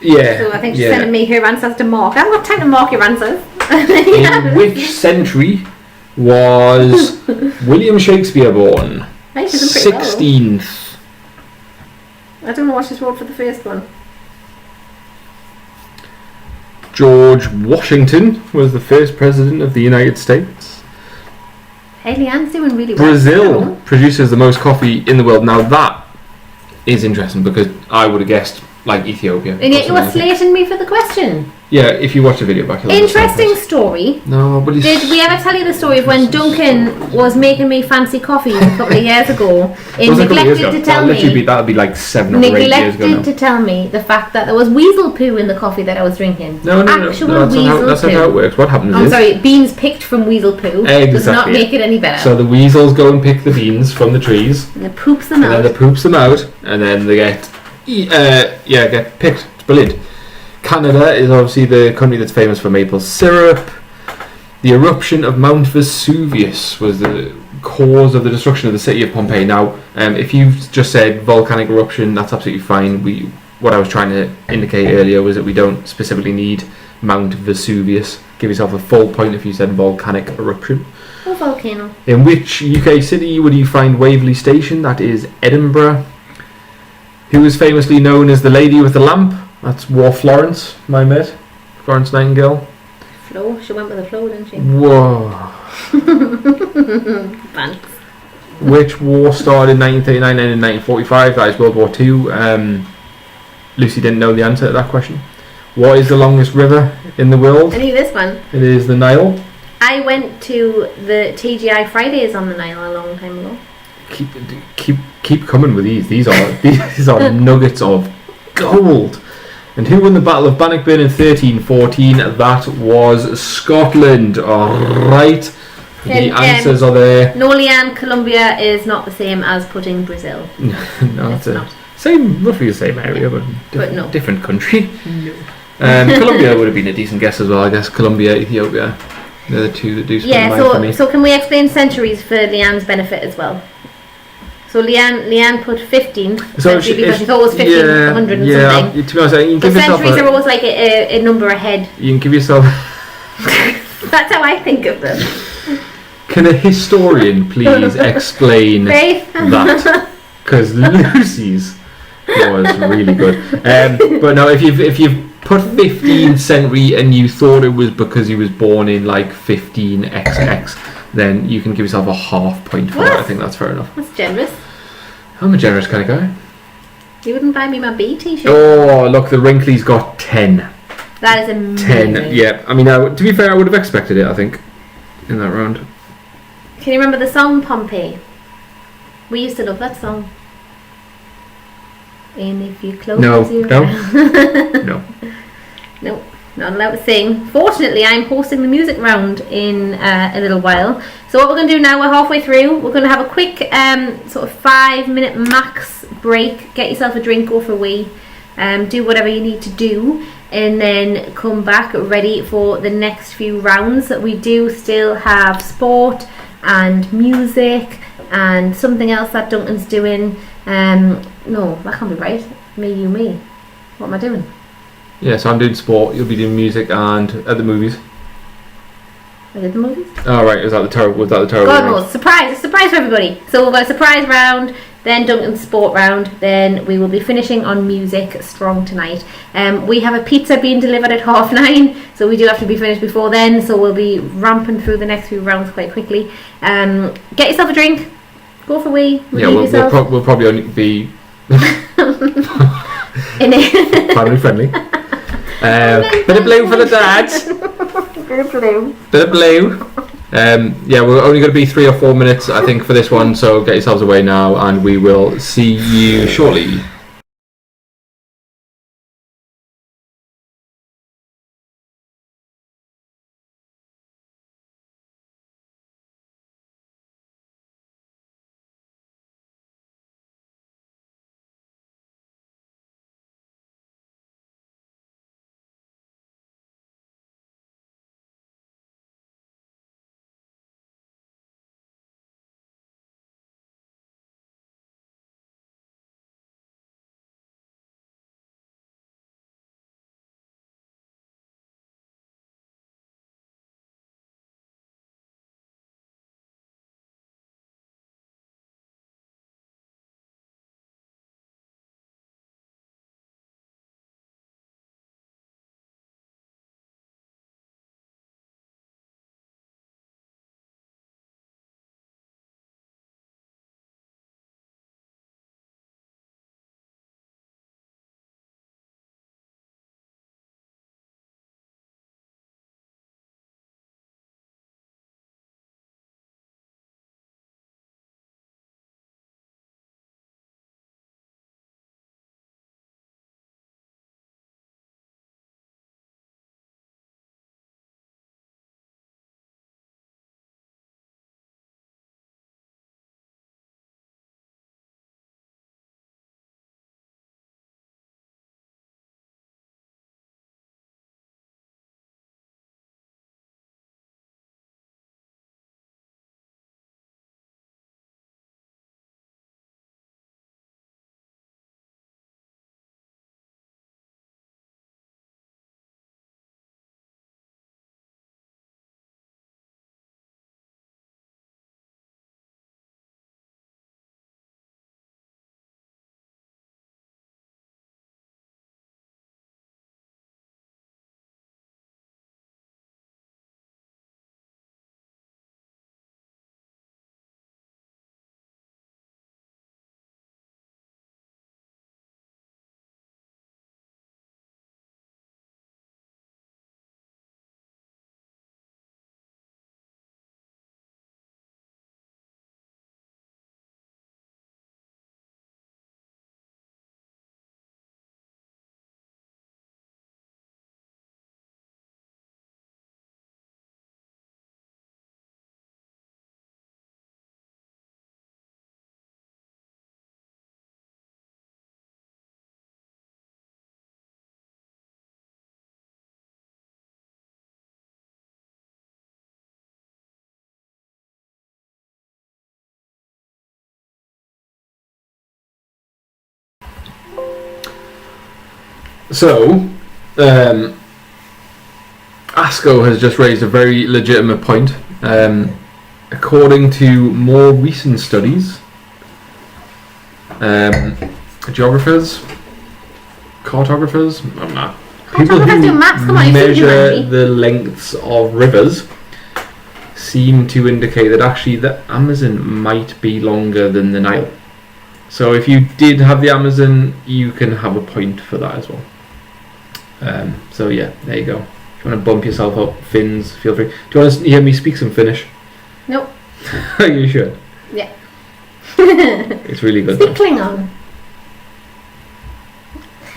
Yeah. So I think she's sending me her answers to mark. I haven't got time to mark your answers. In which century was William Shakespeare born? 16th. I don't know what she's wrote for the first one. George Washington was the first president of the United States. Hey, Leanne's doing really well. Brazil produces the most coffee in the world. Now that is interesting because I would have guessed like Ethiopia. And yet you were slating me for the question. Yeah, if you watch the video back. Interesting story. No, but did we ever tell you the story of when Duncan was making me fancy coffee a couple of years ago? And neglected to tell me. That would be like 7 or 8 years ago. Neglected to tell me the fact that there was weasel poo in the coffee that I was drinking. No, that's not how it works. What happens is... I'm sorry, beans picked from weasel poo does not make it any better. So the weasels go and pick the beans from the trees. And it poops them out. And then they poops them out, and then they get picked. It's brilliant. Canada is obviously the country that's famous for maple syrup. The eruption of Mount Vesuvius was the cause of the destruction of the city of Pompeii. Now, if you've just said volcanic eruption, that's absolutely fine. What I was trying to indicate earlier was that we don't specifically need Mount Vesuvius. Give yourself a full point if you said volcanic eruption. Or volcano. In which UK city would you find Waverley Station? That is Edinburgh. Who is famously known as the Lady with the Lamp? That's War Florence, my mate. Florence Nightingale. Flo? She went with the flow, didn't she? Whoa. Thanks. Which war started in 1939 and in 1945? That is World War II. Lucy didn't know the answer to that question. What is the longest river in the world? I knew this one. It is the Nile. I went to the TGI Fridays on the Nile a long time ago. Keep coming with these. These are nuggets of gold. And who won the Battle of Bannockburn in 1314? That was Scotland. Alright. The answers are there. No, Leanne, Colombia is not the same as putting Brazil. No, it's not. Roughly the same area, but no. Different country. No. Colombia would have been a decent guess as well, I guess. Colombia, Ethiopia. They're the two that do spring mind for me. So can we explain centuries for Leanne's benefit as well? So Leanne put 15 century because she thought it was 1500 and something. To be honest, you can give yourself centuries are always like a number ahead. You can give yourself... That's how I think of them. Can a historian please explain that? Because Lucy's was really good. But no, if you've put 15th century and you thought it was because he was born in like 15XX, then you can give yourself a half point for that. I think that's fair enough. That's generous. I'm a generous kind of guy. You wouldn't buy me my B t-shirt? Oh, look, the Wrinkly's got 10. That is amazing. 10, yeah. I mean, to be fair, I would have expected it, I think, in that round. Can you remember the song Pompeii? We used to love that song. And if you close your No. No, not allowed to sing. Fortunately, I'm hosting the music round in a little while. So what we're going to do now, we're halfway through. We're going to have a quick sort of 5-minute max break. Get yourself a drink, go for a wee. Do whatever you need to do. And then come back ready for the next few rounds. We do still have sport and music and something else that Duncan's doing. No, that can't be right. Me, you, me. What am I doing? Yeah, so I'm doing sport, you'll be doing music and at the movies. I did the movies? Oh right, was that the terrible God knows. Surprise for everybody. So we've got a surprise round, then Duncan's sport round, then we will be finishing on music strong tonight. We have a pizza being delivered at 9:30, so we do have to be finished before then, so we'll be ramping through the next few rounds quite quickly. Get yourself a drink, go for a wee, we'll probably only be family friendly. Bit of blue for the dads. Bit of blue. We're only going to be 3 or 4 minutes, I think, for this one. So get yourselves away now, and we will see you shortly. So, ASCO has just raised a very legitimate point. According to more recent studies, geographers, cartographers, I don't know, people who measure the lengths of rivers seem to indicate that actually the Amazon might be longer than the Nile. So if you did have the Amazon, you can have a point for that as well. So yeah, there you go. If you want to bump yourself up, Finns, feel free. Do you want to hear me speak some Finnish? Nope. Are you sure? Yeah. It's really good. Speak Klingon.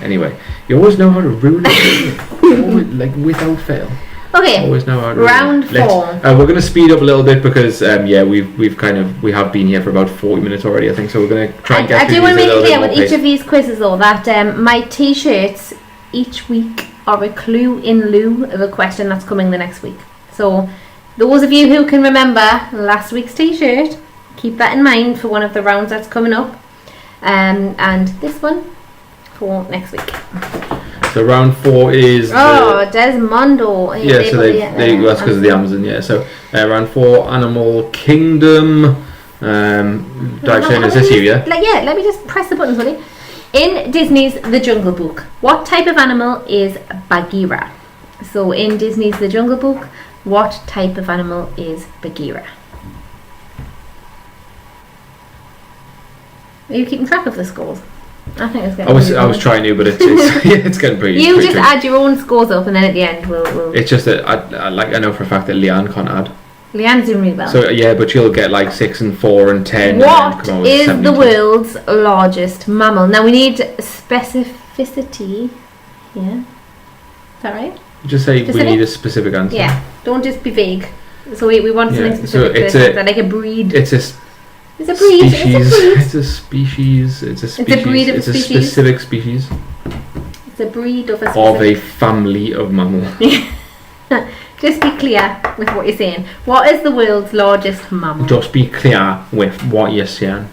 Anyway, you always know how to ruin it. Always, like without fail. Okay. Always know how to round ruin it. 4. We're going to speed up a little bit because we have been here for about 40 minutes already, I think. So we're going to try and get. I do want to make it clear with each of these quizzes though that my T-shirts each week are a clue in lieu of a question that's coming the next week. So those of you who can remember last week's T-shirt, keep that in mind for one of the rounds that's coming up. And this one for next week. So round 4 is Desmondo. Yeah, so that's because of the Amazon. Yeah, so round 4, Animal Kingdom. Dive is this you? Yeah. Let me just press the buttons, will you? In Disney's The Jungle Book, what type of animal is Bagheera? So in Disney's The Jungle Book, what type of animal is Bagheera? Are you keeping track of the scores? I think it's getting I was trying to, but it's getting pretty. You pretty just tricky. add your own scores up, and then at the end we'll. It's just that I know for a fact that Leanne can't add. Leanne's doing really well. So yeah, but she'll get like 6 and 4 and 10. What and is 72. the world's largest mammal? Now we need specificity. Yeah, is that right? Just say we need a specific answer. Yeah, don't just be vague. So we want something specific. So it's like a breed. It's a breed. It's a species. It's a breed of a species. Specific species. It's a breed of a specific. Of a family of mammal. Just be clear with what you're saying. What is the world's largest mammal? Just be clear with what you're saying.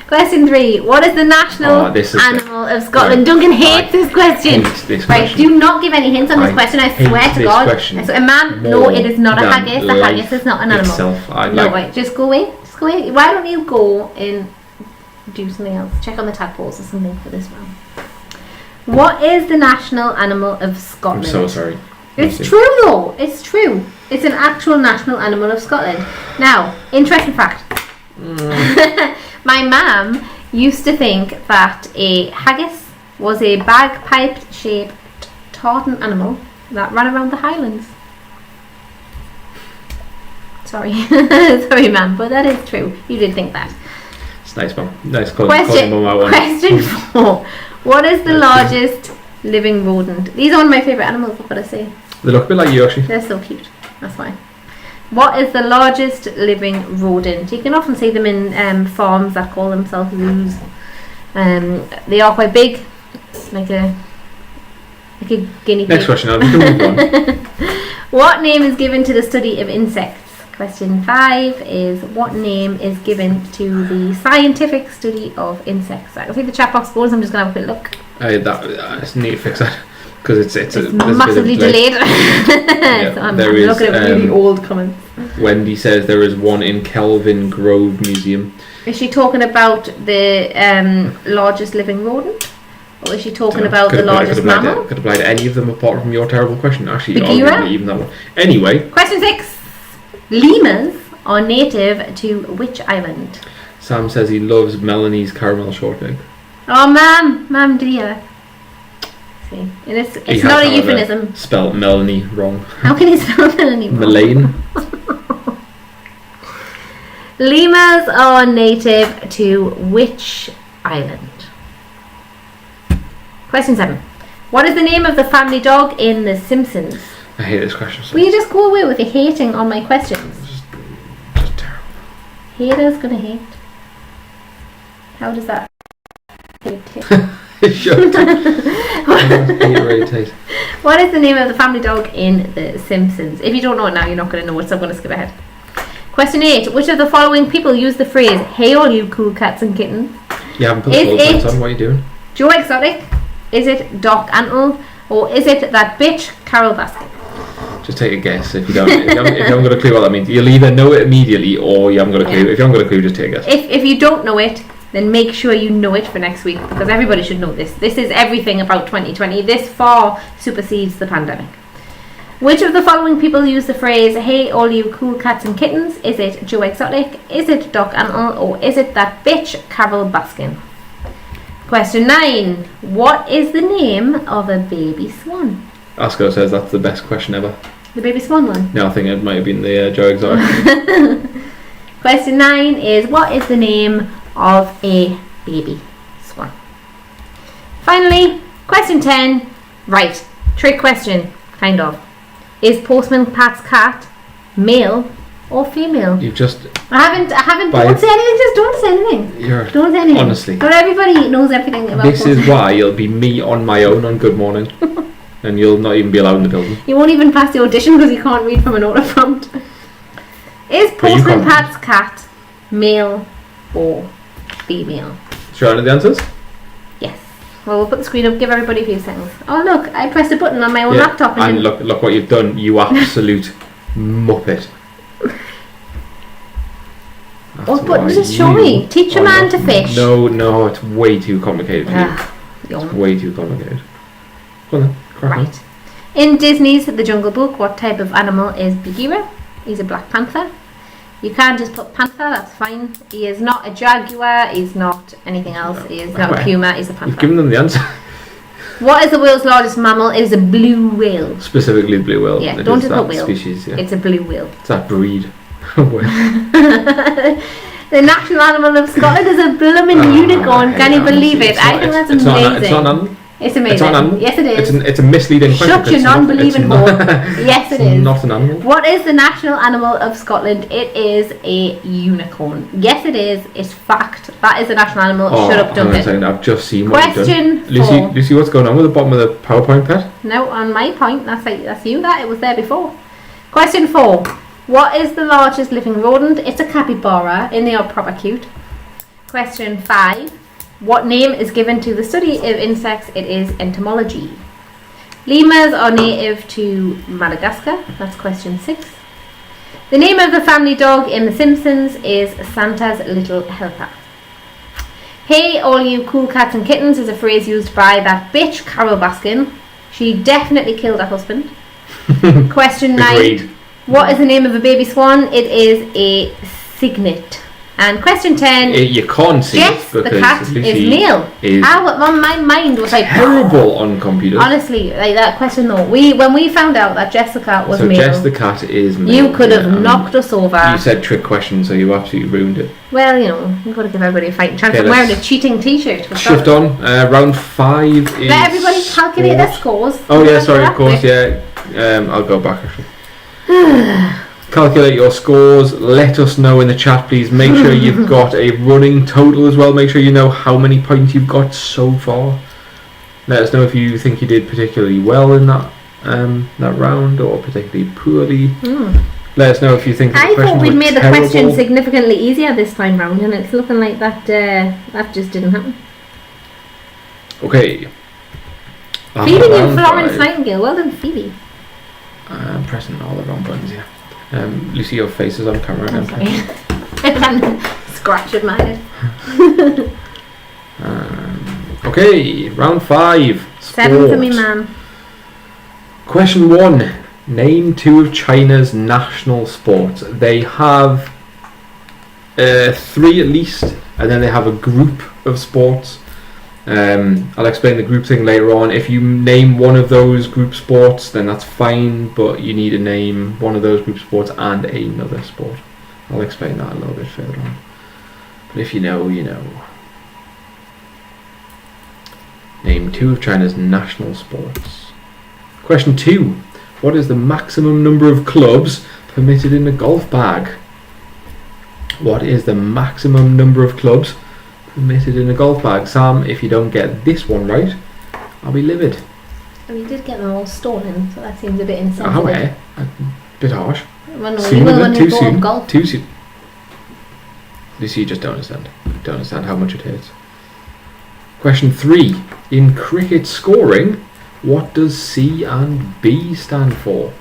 Question 3. What is the national animal of Scotland? Right. Duncan hates this question. This right, question. do not give any hints on this question. I swear to God. So, ma'am, no, it is not a haggis. A haggis is not an animal. Right, just go away. Why don't you go and do something else? Check on the tadpoles or something for this round. What is the national animal of Scotland? I'm so sorry. It's true though. It's true. It's an actual national animal of Scotland. Now, interesting fact. My mum used to think that a haggis was a bagpipe-shaped tartan animal that ran around the Highlands. Sorry. Sorry, ma'am, but that is true. You did think that. It's nice, mum. Nice calling Question mum out. Question 4. What is the largest living rodent? These are one of my favourite animals, I've got to say. They look a bit like you, actually. They're so cute. That's why. What is the largest living rodent? You can often see them in farms that call themselves zoos. They are quite big, like a guinea pig. Next question, I'll move on. What name is given to the study of insects? Question 5 is what name is given to the scientific study of insects? I can see the chat box scores. I'm just going to have a quick look. I just need to fix that because it's massively delayed. Yeah, so I'm looking at really old comments. Wendy says there is one in Kelvin Grove Museum. Is she talking about the largest living rodent? Or is she talking about the largest mammal? Could apply to any of them apart from your terrible question. Actually, Bagheera? even that one. Anyway. Question 6. Lemurs are native to which island? Sam says he loves Melanie's caramel shortcake. Oh, ma'am, dear. See, it's not a euphemism. Spell Melanie wrong. How can you spell Melanie wrong? Melaine. Lemurs are native to which island? Question 7. What is the name of the family dog in The Simpsons? I hate this question. Will you just go away with your hating on my questions? Just terrible. Haters gonna hate. How does that hate? What is the name of the family dog in The Simpsons? If you don't know it now, you're not going to know it, so I'm going to skip ahead. Question 8. Which of the following people use the phrase, "Hey all you cool cats and kittens"? You haven't put the full points on, what are you doing? Joe Exotic? Is it Doc Antle? Or is it that bitch, Carol Baskin? Just take a guess if you don't. if you haven't got a clue what that means. You'll either know it immediately or you haven't got a clue. If you haven't got a clue, just take a guess. If you don't know it, then make sure you know it for next week, because everybody should know this. This is everything about 2020. This far supersedes the pandemic. Which of the following people use the phrase, "Hey all you cool cats and kittens"? Is it Joe Exotic? Is it Doc Antle? Or is it that bitch, Carol Baskin? Question 9. What is the name of a baby swan? Asco says that's the best question ever. The baby swan one? No, I think it might have been the Joe Exotic. Question 9 is, what is the name of a baby swan? Finally, question 10. Right, trick question, kind of. Is Postman Pat's cat male or female? You've just... I haven't, don't say anything, just don't say anything. Don't say anything. Honestly. But everybody knows everything about This Postman. is why it'll be me on my own on Good Morning. And you'll not even be allowed in the building. You won't even pass the audition because you can't read from an order prompt. Is Postman Pat's cat male or female? Should I know the answers? Yes. Well, we'll put the screen up, give everybody a few seconds. Oh, look, I pressed a button on my own laptop. And look what you've done, you absolute muppet. What button does it show me? Teach a man to fish. No, it's way too complicated for you. It's way too complicated. Well then, crack on. Right. In Disney's The Jungle Book, what type of animal is Bagheera? He's a black panther. You can't just put panther, that's fine. He is not a jaguar, he's not anything else. He is not a puma, he's a panther. You've given them the answer. What is the world's largest mammal? It is a blue whale. Specifically blue whale. Yeah, don't just put whale. Species, yeah. It's a blue whale. It's that breed. The national animal of Scotland is a blooming unicorn. Can you believe it? I think that's amazing. It's not an animal. It's amazing. Yes, it is. It's a misleading question. Shut your non-believing hole. Yes, it is. Not an animal. What is the national animal of Scotland? It is a unicorn. Yes, it is. It's fact. That is the national animal. Shut up, Duncan. I've just seen what Question you've done. Lucy, what's going on with the bottom of the PowerPoint pad? No, on my point. That's you. That it was there before. Question 4. What is the largest living rodent? It's a capybara, and they are proper cute. Question 5. What name is given to the study of insects? It is entomology. Lemurs are native to Madagascar. That's question 6. The name of the family dog in The Simpsons is Santa's Little Helper. Hey, all you cool cats and kittens is a phrase used by that bitch Carol Baskin. She definitely killed her husband. Question 9. Agreed. What is the name of a baby swan? It is a cygnet. And question 10. You can't see Jess it the cat is male. My mind was like terrible on computers. Honestly, like that question though. When we found out that Jess the cat was male. So Jess the cat is male. You could have knocked us over. You said trick question, so you absolutely ruined it. Well, you've got to give everybody a fighting chance. I'm wearing a cheating t-shirt. Shift on. Round 5 is. Let everybody calculate their scores. Oh yeah, sorry, of course, yeah. I'll go back actually. Calculate your scores. Let us know in the chat, please. Make sure you've got a running total as well. Make sure you know how many points you've got so far. Let us know if you think you did particularly well in that round or particularly poorly. Let us know if you think I thought we'd made the question significantly easier this time round, and it's looking like that just didn't happen. Okay. Phoebe and Florence Nightingale. Well done, Phoebe. I'm pressing all the wrong buttons here. Lucy, your face is on camera again. I'm scratching my head. Okay, round 5. 7 for me, ma'am. Question 1. Name 2 of China's national sports. They have 3 at least, and then they have a group of sports. I'll explain the group thing later on. If you name one of those group sports, then that's fine, but you need to name one of those group sports and another sport. I'll explain that a little bit further on. But if you know, you know. Name 2 of China's national sports. Question 2. What is the maximum number of clubs permitted in a golf bag? What is the maximum number of clubs permitted in a golf bag? Sam, if you don't get this one right, I'll be livid. And we did get them all stolen, so that seems a bit insensitive. A bit harsh. Well, no, too soon. Too soon. Lucy, you just don't understand. Don't understand how much it hurts. Question 3. In cricket scoring, what does C and B stand for?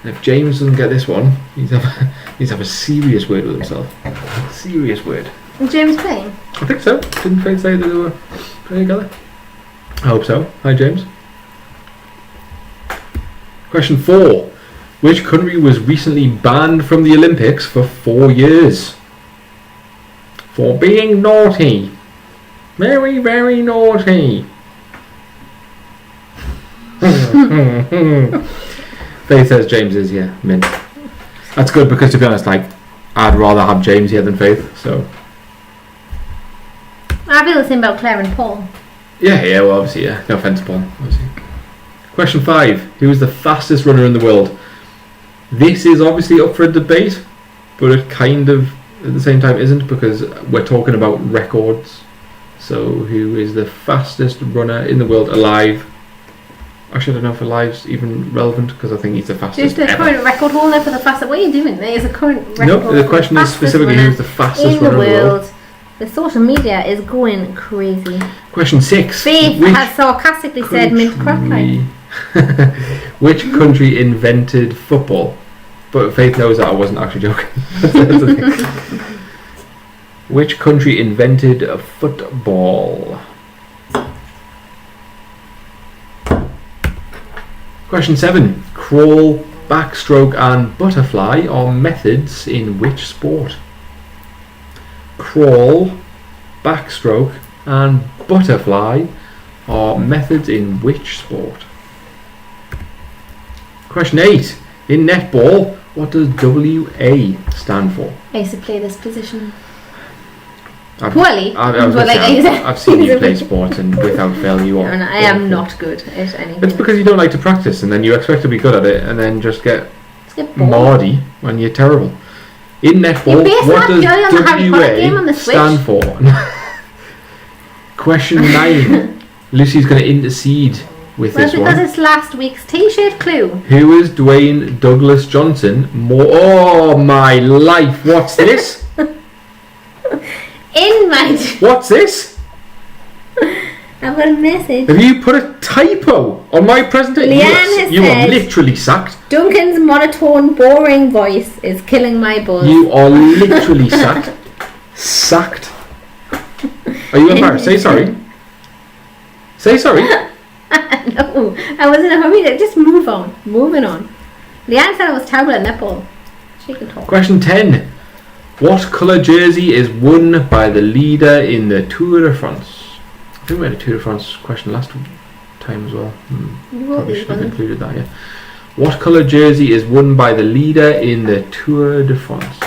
And if James doesn't get this one, he's have a serious word with himself. Serious word. Is James playing? I think so. Didn't Faith say that they were playing together? I hope so. Hi, James. Question 4. Which country was recently banned from the Olympics for 4 years? For being naughty. Very, very naughty. Faith says James is, yeah, mint. That's good because, to be honest, like, I'd rather have James here than Faith, so. I feel the same about Claire and Paul. Yeah, well, obviously, yeah. No offence, Paul, obviously. Question 5. Who is the fastest runner in the world? This is obviously up for a debate, but it kind of, at the same time, isn't, because we're talking about records. So, who is the fastest runner in the world alive? I should have known for live's even relevant because I think he's the fastest. Who's the current record holder for the fastest? What are you doing? There's a current record. No, the question is specifically who's the fastest runner in the world. The social media is going crazy. Question 6. Faith has sarcastically said mint crack. Which country invented football? But Faith knows that I wasn't actually joking. Which country invented football? Question 7. Crawl, backstroke and butterfly are methods in which sport? Crawl, backstroke and butterfly are methods in which sport? Question 8. In netball, what does WA stand for? I used to play this position. Poorly. I've seen you play sports and without fail you are. I am not good at anything. It's because you don't like to practice and then you expect to be good at it and then just get mardy when you're terrible. In netball, what does WA stand for? Question 9. Lucy's going to intercede with this one. Because it's last week's t-shirt clue. Who is Dwayne Douglas Johnson? Oh my life, what's this? What's this? I've got a message. Have you put a typo on my presentation? Yes, you are literally sacked. Duncan's monotone, boring voice is killing my buzz. You are literally sacked. Sacked. Are you embarrassed? Say sorry. Say sorry. No, I was in a hurry. Just move on. Moving on. Leanne said I was terrible at netball. She can talk. Question 10. What colour jersey is worn by the leader in the Tour de France? I think we had a Tour de France question last time as well. Probably should have included that, yeah. What colour jersey is worn by the leader in the Tour de France?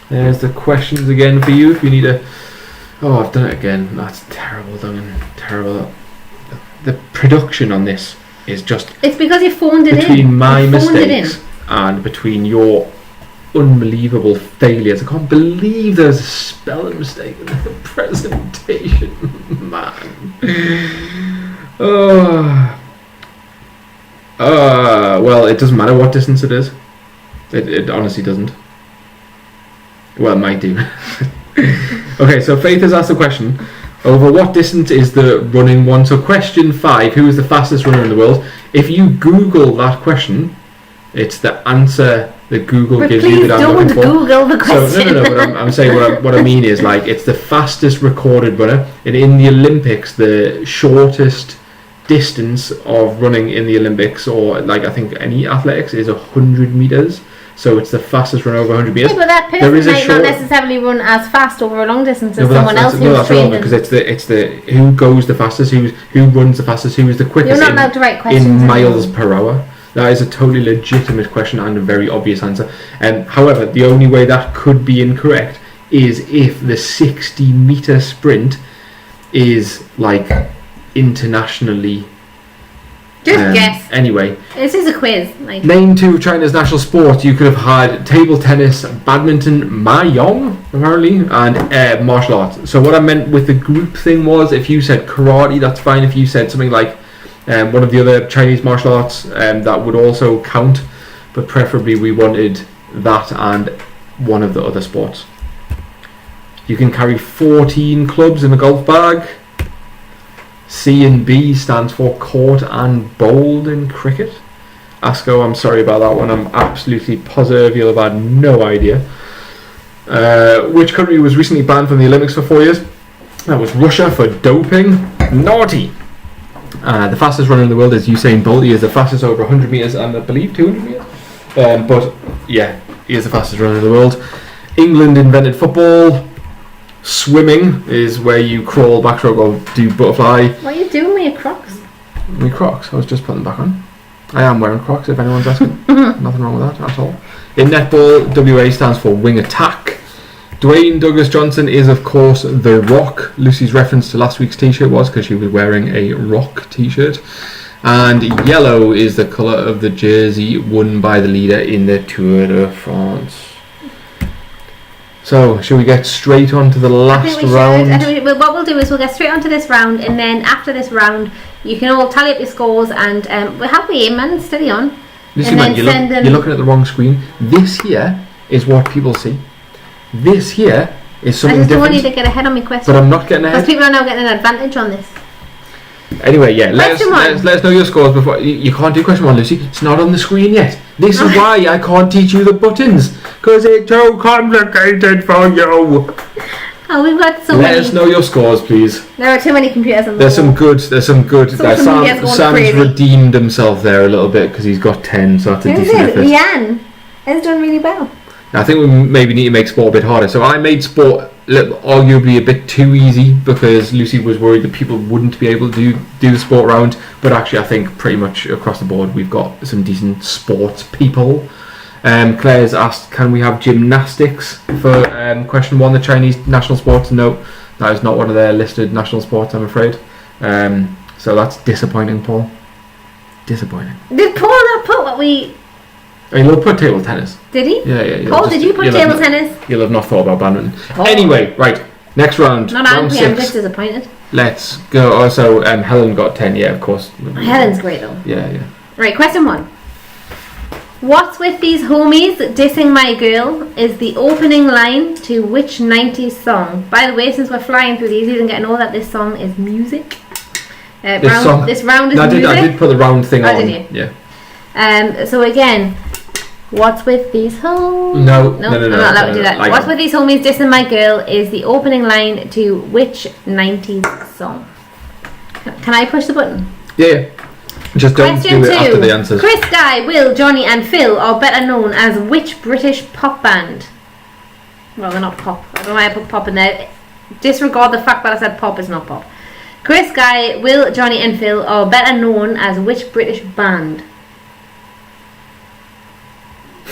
There's the questions again for you if you need a... Oh, I've done it again. That's terrible, Duncan. Terrible. The production on this is just... It's because you phoned it in. Between my mistakes and between your unbelievable failures. I can't believe there's a spelling mistake in the presentation, man. Well, it doesn't matter what distance it is. It honestly doesn't. Well, it might do. Okay, so Faith has asked a question. Over what distance is the running one? So question 5, who is the fastest runner in the world? If you Google that question, it's the answer that Google gives you that I'm looking for. Google the question. So, no. But I'm saying what I mean is, like, it's the fastest recorded runner. And in the Olympics, the shortest distance of running in the Olympics, or like I think any athletics, is 100 meters. So it's the fastest run over 100 meters. Yeah, but that person might not necessarily run as fast over a long distance as someone else who's that's trained. Wrong, because it's the who goes the fastest, who runs the fastest, who is the quickest. You're not allowed to write questions in miles per hour. That is a totally legitimate question and a very obvious answer. However, the only way that could be incorrect is if the 60-meter sprint is like internationally. Just guess. Anyway, this is a quiz. Name 2 of China's national sports. You could have had table tennis, badminton, mahjong apparently, and martial arts. So what I meant with the group thing was, if you said karate, that's fine. If you said something like one of the other Chinese martial arts, that would also count. But preferably we wanted that and one of the other sports. You can carry 14 clubs in a golf bag. C and B stands for court and bowled in cricket. Asko, I'm sorry about that one. I'm absolutely positive you'll have had no idea. Which country was recently banned from the Olympics for 4 years? That was Russia for doping. Naughty. The fastest runner in the world is Usain Bolt. He is the fastest over 100 metres and I believe 200 metres. But yeah, he is the fastest runner in the world. England invented football. Swimming is where you crawl, backstroke, or do butterfly. What are you doing with your Crocs? My Crocs? I was just putting them back on. I am wearing Crocs, if anyone's asking. Nothing wrong with that at all. In netball, WA stands for wing attack. Dwayne Douglas Johnson is, of course, The Rock. Lucy's reference to last week's t-shirt was because she was wearing a Rock t-shirt. And yellow is the colour of the jersey worn by the leader in the Tour de France. So, shall we get straight on to the last round? I think what we'll do is we'll get straight onto this round, and then after this round, you can all tally up your scores, and we'll have we aim, man, steady on. Listen, man, you're looking at the wrong screen. This here is what people see. This here is something different. I just don't want you to get ahead on my question. But I'm not getting ahead. Because people are now getting an advantage on this. Anyway, yeah, let us know your scores before. You can't do question 1, Lucy. It's not on the screen yet. This is why I can't teach you the buttons, because it's too complicated for you. Oh, we've got so many. Let us know your scores, please. There are too many computers on the There's some good. Sam's redeemed himself there a little bit because he's got 10, so that's a decent effort. Leanne has done really well. I think we maybe need to make sport a bit harder. So I made sport arguably a bit too easy because Lucy was worried that people wouldn't be able to do the sport round. But actually, I think pretty much across the board we've got some decent sports people. Claire's asked, can we have gymnastics for question 1, the Chinese national sports? No, that is not one of their listed national sports, I'm afraid. So that's disappointing, Paul. Disappointing. Did Paul not put what we... He'll put table tennis. Did he? Yeah. Paul, did you put table tennis? You'll have not thought about badminton. Oh. Anyway, right, next round. Not round 6. I'm just disappointed. Let's go. Also, Helen got 10, yeah, of course. Helen's great, though. Yeah. Right, question 1. What's with these homies dissing my girl is the opening line to which 90s song? By the way, since we're flying through these, you didn't get to know that this song is music. This round is music. I did put the round thing on. Did you? Yeah. So again, what's with these homies? No. I'm not allowed to do that. What's with these homies dissing my girl is the opening line to which 90s song? Can I push the button? Yeah. Just don't Question do it 2. after the answers. Chris, Guy, Will, Johnny and Phil are better known as which British pop band? Well, they're not pop. I don't know why I put pop in there. Disregard the fact that I said pop is not pop. Chris, Guy, Will, Johnny and Phil are better known as which British band?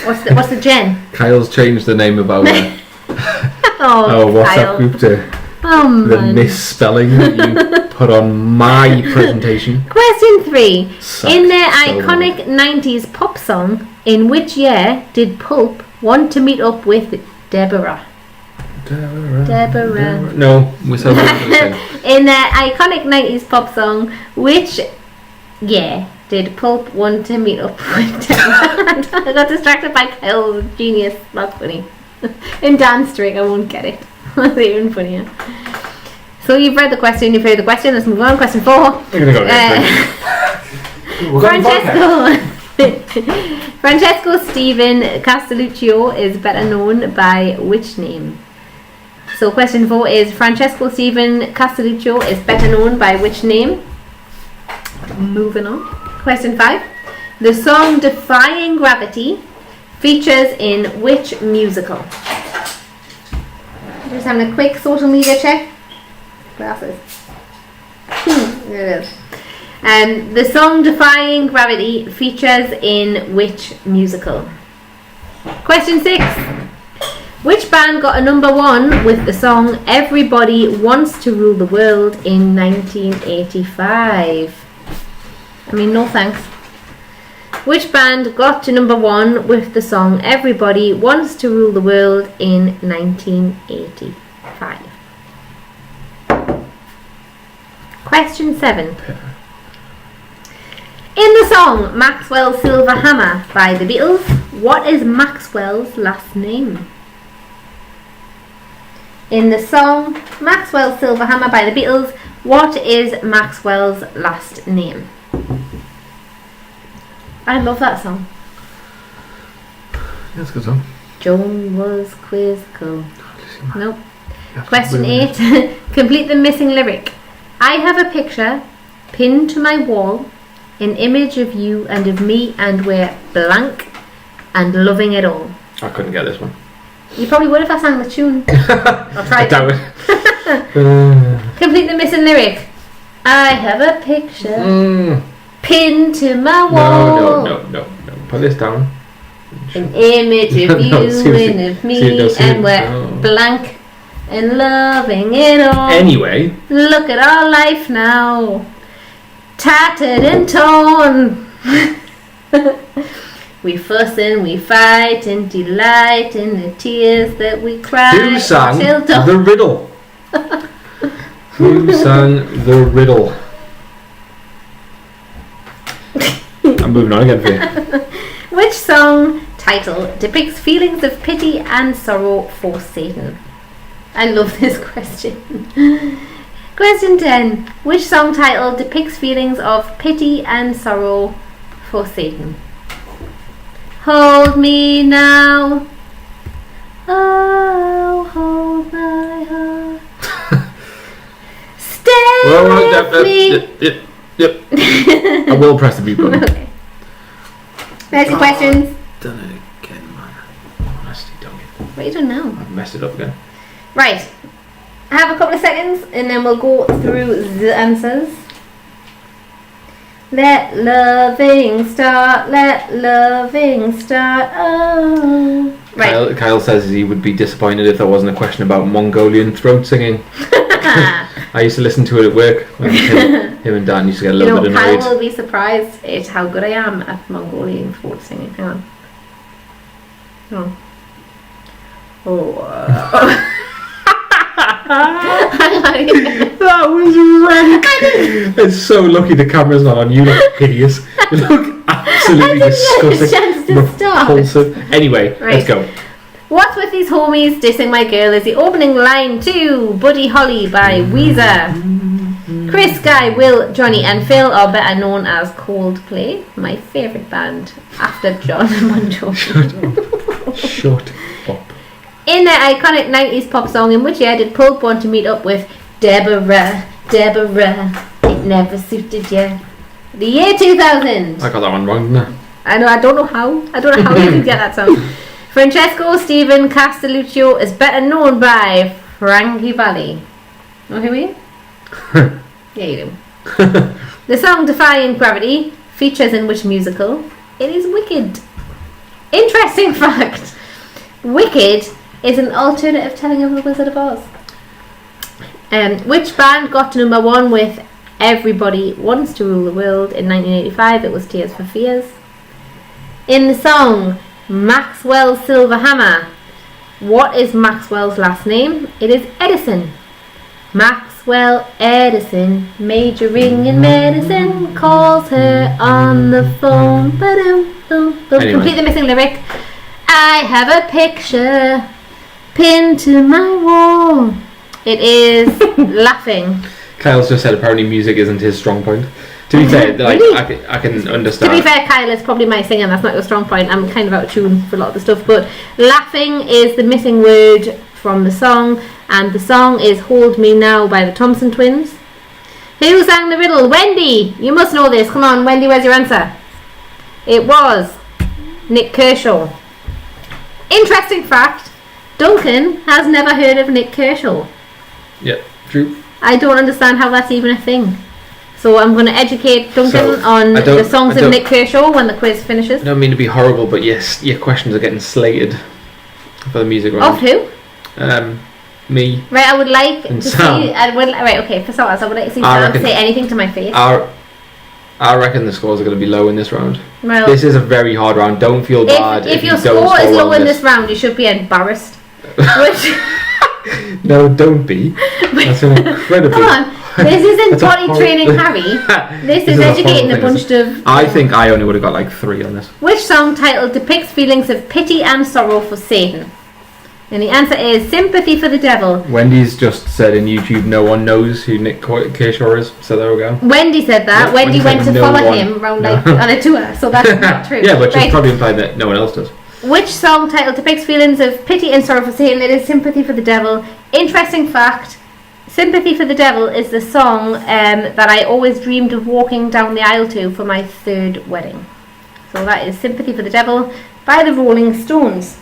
What's the gen? Kyle's changed the name of our WhatsApp Kyle. group to the misspelling that you put on my presentation. Question 3. In their iconic 90s pop song, in which year did Pulp want to meet up with Deborah? Deborah. No, we're so In their iconic 90s pop song, which year did Pulp want to meet up with Deborah? I got distracted by Kyle's genius. That's funny. In dance trick, I won't get it. That's even funnier. So you've read the question, you've heard the question. Let's move on. Question 4. We're gonna go Francesco Stephen Castelluccio is better known by which name? So question 4 is Francesco Stephen Castelluccio is better known by which name? Moving on. Question 5. The song Defying Gravity features in which musical? Just having a quick social media check. Glasses. There it is. The song Defying Gravity features in which musical? Question 6. Which band got a number 1 with the song Everybody Wants to Rule the World in 1985? I mean, no thanks. Which band got to number 1 with the song Everybody Wants to Rule the World in 1985? Question 7. In the song Maxwell Silver Hammer by the Beatles, what is Maxwell's last name? In the song Maxwell Silver Hammer by the Beatles, what is Maxwell's last name? I love that song. That's a good song. Joan was quizzical. Nope. Question 8. Complete the missing lyric. I have a picture pinned to my wall, an image of you and of me, and we're blank and loving it all. I couldn't get this one. You probably would if I sang the tune. I'll try it. Complete the missing lyric. I have a picture pinned to my wall. No. Put this down. An image of you and of me, and we're blank and loving it all. Anyway. Look at our life now. Tattered and torn. We fuss and we fight and delight in the tears that we cry. Who sang till dawn. the riddle? Who sang the riddle? I'm moving on again for you. Which song title depicts feelings of pity and sorrow for Satan? I love this question. Question 10. Which song title depicts feelings of pity and sorrow for Satan? Hold me now. Oh, hold my heart. Stay with me. Yep. I will press the mute button. Okay. There's your questions. Done it again, man. Honestly, Duncan. What are you doing now? I've messed it up again. Right. Have a couple of seconds and then we'll go through the answers. Let loving start, oh. Right. Kyle says he would be disappointed if there wasn't a question about Mongolian throat singing. I used to listen to it at work when him and Dan used to get a little bit annoyed. Kyle will be surprised at how good I am at Mongolian throat singing. Hang on. That was rank. It's so lucky the camera's not on. You look hideous. You look absolutely disgusting. Repulsive. Anyway, right. Let's go. What's with these homies dissing my girl is the opening line to Buddy Holly by Weezer. Chris, Guy, Will, Johnny and Phil are better known as Coldplay, my favourite band after John and Bon Jovi. Shut up. In their iconic 90s pop song, in which year did Pulp want to meet up with Deborah? It never suited you. The year 2000. I got that one wrong, didn't I? I know, I don't know how you can get that song. Francesco Stephen Castelluccio is better known by Frankie Valli. Know who I mean? Yeah, you do. The song Defying Gravity features in which musical? It is Wicked. Interesting fact. Wicked is an alternative telling of The Wizard of Oz. Which band got to number 1 with Everybody Wants to Rule the World in 1985? It was Tears for Fears. In the song Maxwell Silverhammer, what is Maxwell's last name? It is Edison. Maxwell Edison, majoring in medicine, calls her on the phone. Anyway. Complete the missing lyric. I have a picture pinned to my wall. It is Laughing. Kyle's just said apparently music isn't his strong point. To be fair, like, really? I can understand. To be fair, Kyle, it's probably my singing. That's not your strong point. I'm kind of out of tune for a lot of the stuff. But laughing is the missing word from the song. And the song is Hold Me Now by the Thompson Twins. Who sang the riddle? Wendy! You must know this. Come on, Wendy, where's your answer? It was Nick Kershaw. Interesting fact, Duncan has never heard of Nick Kershaw. Yeah, true. I don't understand how that's even a thing. So I'm going to educate Duncan on the songs of Nick Kershaw when the quiz finishes. I don't mean to be horrible, but yes, your questions are getting slated for the music round. Of who? Me. Right, I would like and to Sam. see... Right, okay, for starters, I would like to see Sam say anything to my face. I reckon the scores are going to be low in this round. Well, this is a very hard round. Don't feel bad if you your don't score is low well in this round, you should be embarrassed. Which... No, don't be. That's an incredible... Come on. This isn't body training Harry. This is educating a bunch of... I think I only would have got like 3 on this. Which song title depicts feelings of pity and sorrow for Satan? And the answer is Sympathy for the Devil. Wendy's just said in YouTube no one knows who Nick Kershaw is, so there we go. Wendy said that. Yeah, Wendy went to follow him around on a tour, so that's not true. Yeah, but she's probably implied that no one else does. Which song title depicts feelings of pity and sorrow for Satan? It is Sympathy for the Devil. Interesting fact, Sympathy for the Devil is the song that I always dreamed of walking down the aisle to for my 3rd wedding. So that is Sympathy for the Devil by the Rolling Stones.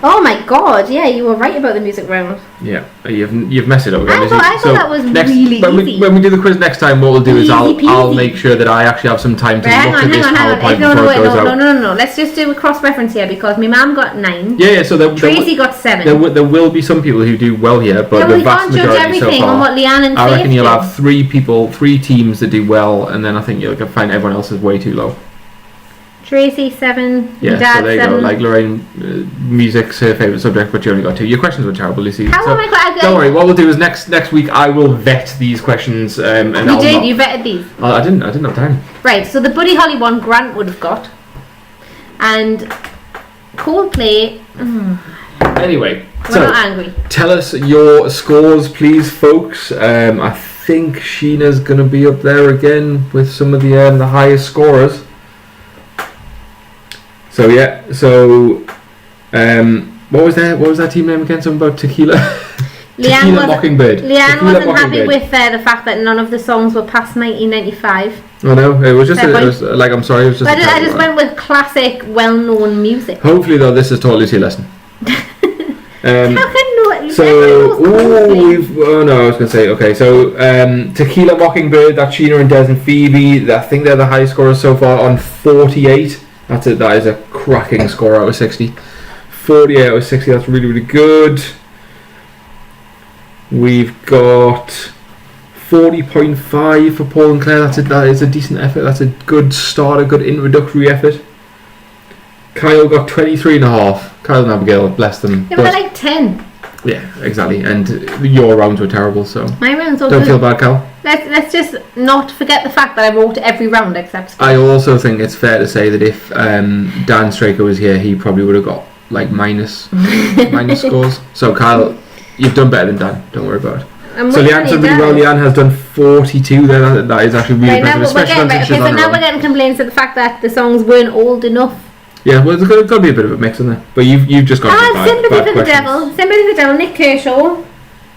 Oh my god, yeah, you were right about the music round. Yeah, you've messed it up again. I thought that was really easy. When we do the quiz next time, what we'll do is I'll make sure that I actually have some time to look at this PowerPoint before it goes out. No. Let's just do a cross-reference here because my mum got 9. Yeah, so Tracy got 7. There will be some people who do well here, but the vast majority so far. On what Leanne and I reckon you'll have 3 teams that do well, and then I think you'll find everyone else is way too low. Tracy 7. Yeah, Dad so there you 7. go. Like Lorraine, music's her favourite subject, but you only got 2. Your questions were terrible, Lucy. How am I quite Don't worry. What we'll do is next week I will vet these questions. And You vetted these. I didn't have time. Right. So the Buddy Holly one, Grant would have got, and Coldplay. Anyway, We're not angry. Tell us your scores, please, folks. I think Sheena's going to be up there again with some of the highest scorers. So yeah, what was that team name again? Something about Tequila. Tequila Mockingbird. Leanne wasn't happy with the fact that none of the songs were past 1995. Oh no, it was just I'm sorry, it was just. I just went with classic, well-known music. Hopefully, though, this has taught Lucy a lesson. How can no? I was going to say, okay, so Tequila Mockingbird, that's Sheena and Des and Phoebe. I think they're the highest scorers so far on 48. That is a cracking score out of 60. 48 out of 60, that's really, really good. We've got 40.5 for Paul and Claire. That is a decent effort. That's a good start, a good introductory effort. Kyle got 23.5. Kyle and Abigail, bless them. Yeah, but they're like 10. Yeah, exactly. And your rounds were terrible, so my rounds don't feel bad, Cal. Let's just not forget the fact that I wrote every round except school. I also think it's fair to say that if Dan Straker was here, he probably would have got like minus scores. So Kyle, you've done better than Dan. Don't worry about it. So Leanne's done really well. Leanne has done 42 there. That is actually really impressive, especially so now we're getting complaints of the fact that the songs weren't old enough. Yeah, well, there's got to be a bit of a mix in there. But you've just got sympathy for the devil. Sympathy for the devil. Nick Kershaw.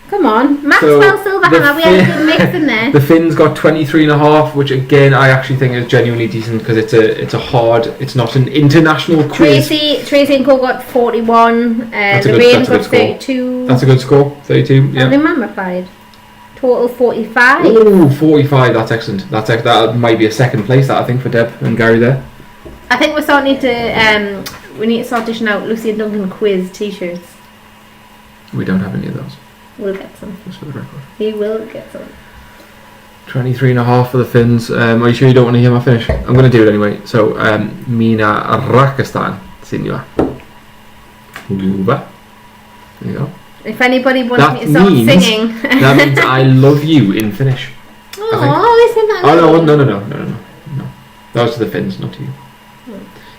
Come on. Maxwell Silverhammer. We had a good mix in there. The Finns got 23.5, which again I actually think is genuinely decent because it's a hard. It's not an international quiz. Tracy and Cole got 41. The Rain got 32. That's a good score. 32. Yeah. Only man replied. Total 45. Oh, 45. That's excellent. That might be a second place. That I think for Deb and Gary there. I think we're starting to we need to start dishing out Lucy and Duncan quiz t-shirts. We don't have any of those. We'll get some. Just for the record. We will get some. 23.5 for the Finns. Are you sure you don't want to hear my finish? I'm going to do it anyway. So, Mina Rakistan, Signor. Luba. There you go. If anybody wants me to start singing. That means I love you in Finnish. Oh, they said that. Oh, no. That was to the Finns, not to you.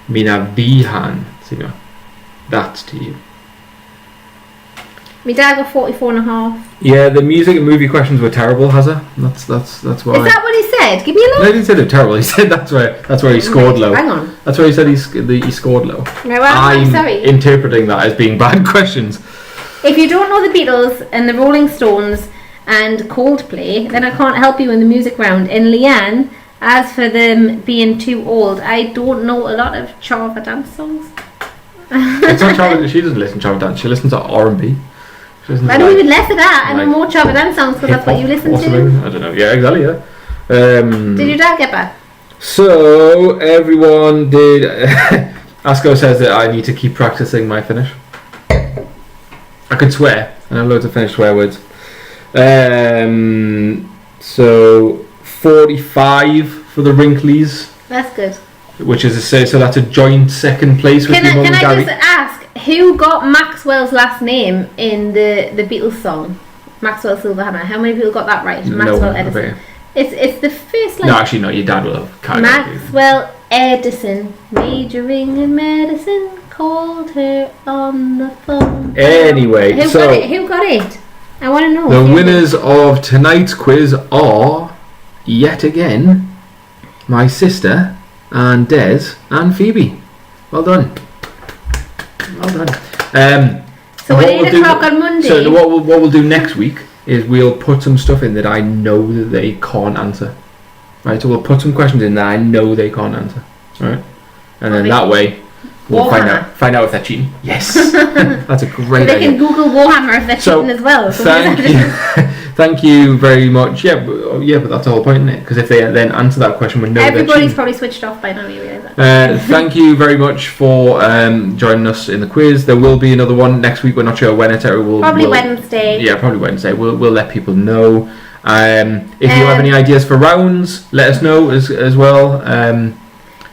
Mina Vihan, Signor. That's to you. My dad got 44.5. Yeah, the music and movie questions were terrible, Hazza. That's why. Is that what he said? Give me a look. No, he didn't say they're terrible. He said that's where he scored low. Hang on. That's where he said he scored low. No, I'm sorry. Interpreting that as being bad questions. If you don't know the Beatles and the Rolling Stones and Coldplay, then I can't help you in the music round. And Leanne, as for them being too old, I don't know a lot of Chava dance songs. It's not Chava. She doesn't listen to Chava dance. She listens to R&B. I don't even less of that. I know more Chava dance songs because that's what you listen to. I don't know. Yeah, exactly. Yeah. Did your dad get back? So everyone did. Asko says that I need to keep practicing my finish. I could swear. I have loads of Finnish swear words. So 45 for the Wrinklies. That's good. Which is so that's a joint second place with your mum and Gary. Can I just ask who got Maxwell's last name in the Beatles song? Maxwell Silverhammer. How many people got that right? Maxwell Edison. It's the first line. No, actually no. Your dad will have. Maxwell Edison, majoring in medicine, called her on the phone. Anyway, who got it? I want to know. The winners of tonight's quiz are yet again my sister and Des and Phoebe. Well done. So we're 8 o'clock on Monday. So what we'll do next week is we'll put some stuff in that I know that they can't answer. Right, so we'll put some questions in that I know they can't answer. Alright? And then that way we'll find out if they're cheating. Yes. That's a great idea. They can Google Warhammer if they're cheating as well. So thank you. Thank you very much. Yeah, but that's the whole point, isn't it? Because if they then answer that question, we know everybody's probably switched off by now. You realise that. Thank you very much for joining us in the quiz. There will be another one next week. We're not sure when it's out. Probably Wednesday. Yeah, probably Wednesday. We'll let people know. If you have any ideas for rounds, let us know as well.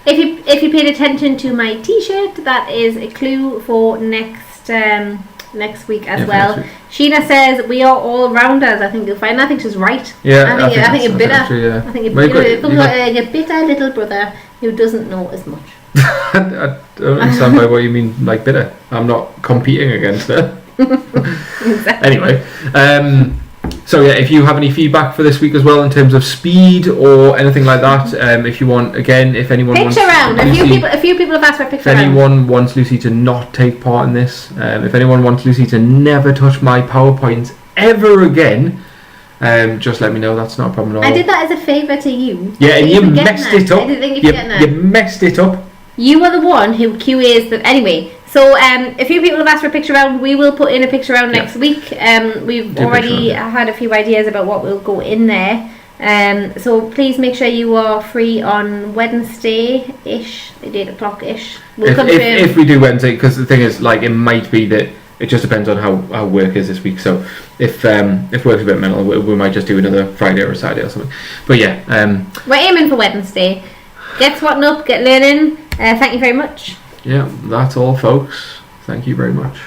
If you paid attention to my T-shirt, that is a clue for next week as well. Week. Sheena says we are all rounders. I think you'll find. I think she's right. Yeah, I think you're bitter. True, yeah. I think you're a bitter little brother who doesn't know as much. I don't understand by what you mean, like bitter. I'm not competing against her. Exactly. Anyway, so yeah, if you have any feedback for this week as well in terms of speed or anything like that, if you want, again, if anyone picture wants round. A few people have asked for a picture round. If anyone wants Lucy to not take part in this, if anyone wants Lucy to never touch my PowerPoints ever again, just let me know. That's not a problem at all. I did that as a favour to you. Yeah, and you messed it up. I didn't think you messed it up. You are the one who QAs them. Anyway, so a few people have asked for a picture round. We will put in a picture round next week. We've already had a few ideas about what will go in there. So please make sure you are free on Wednesday-ish, 8 o'clock-ish. We'll if we do Wednesday, because the thing is, like, it might be that it just depends on how work is this week. So if work's a bit mental, we might just do another Friday or a Saturday or something. But yeah, we're aiming for Wednesday. Get swatting up, get learning. Thank you very much. Yeah, that's all, folks. Thank you very much.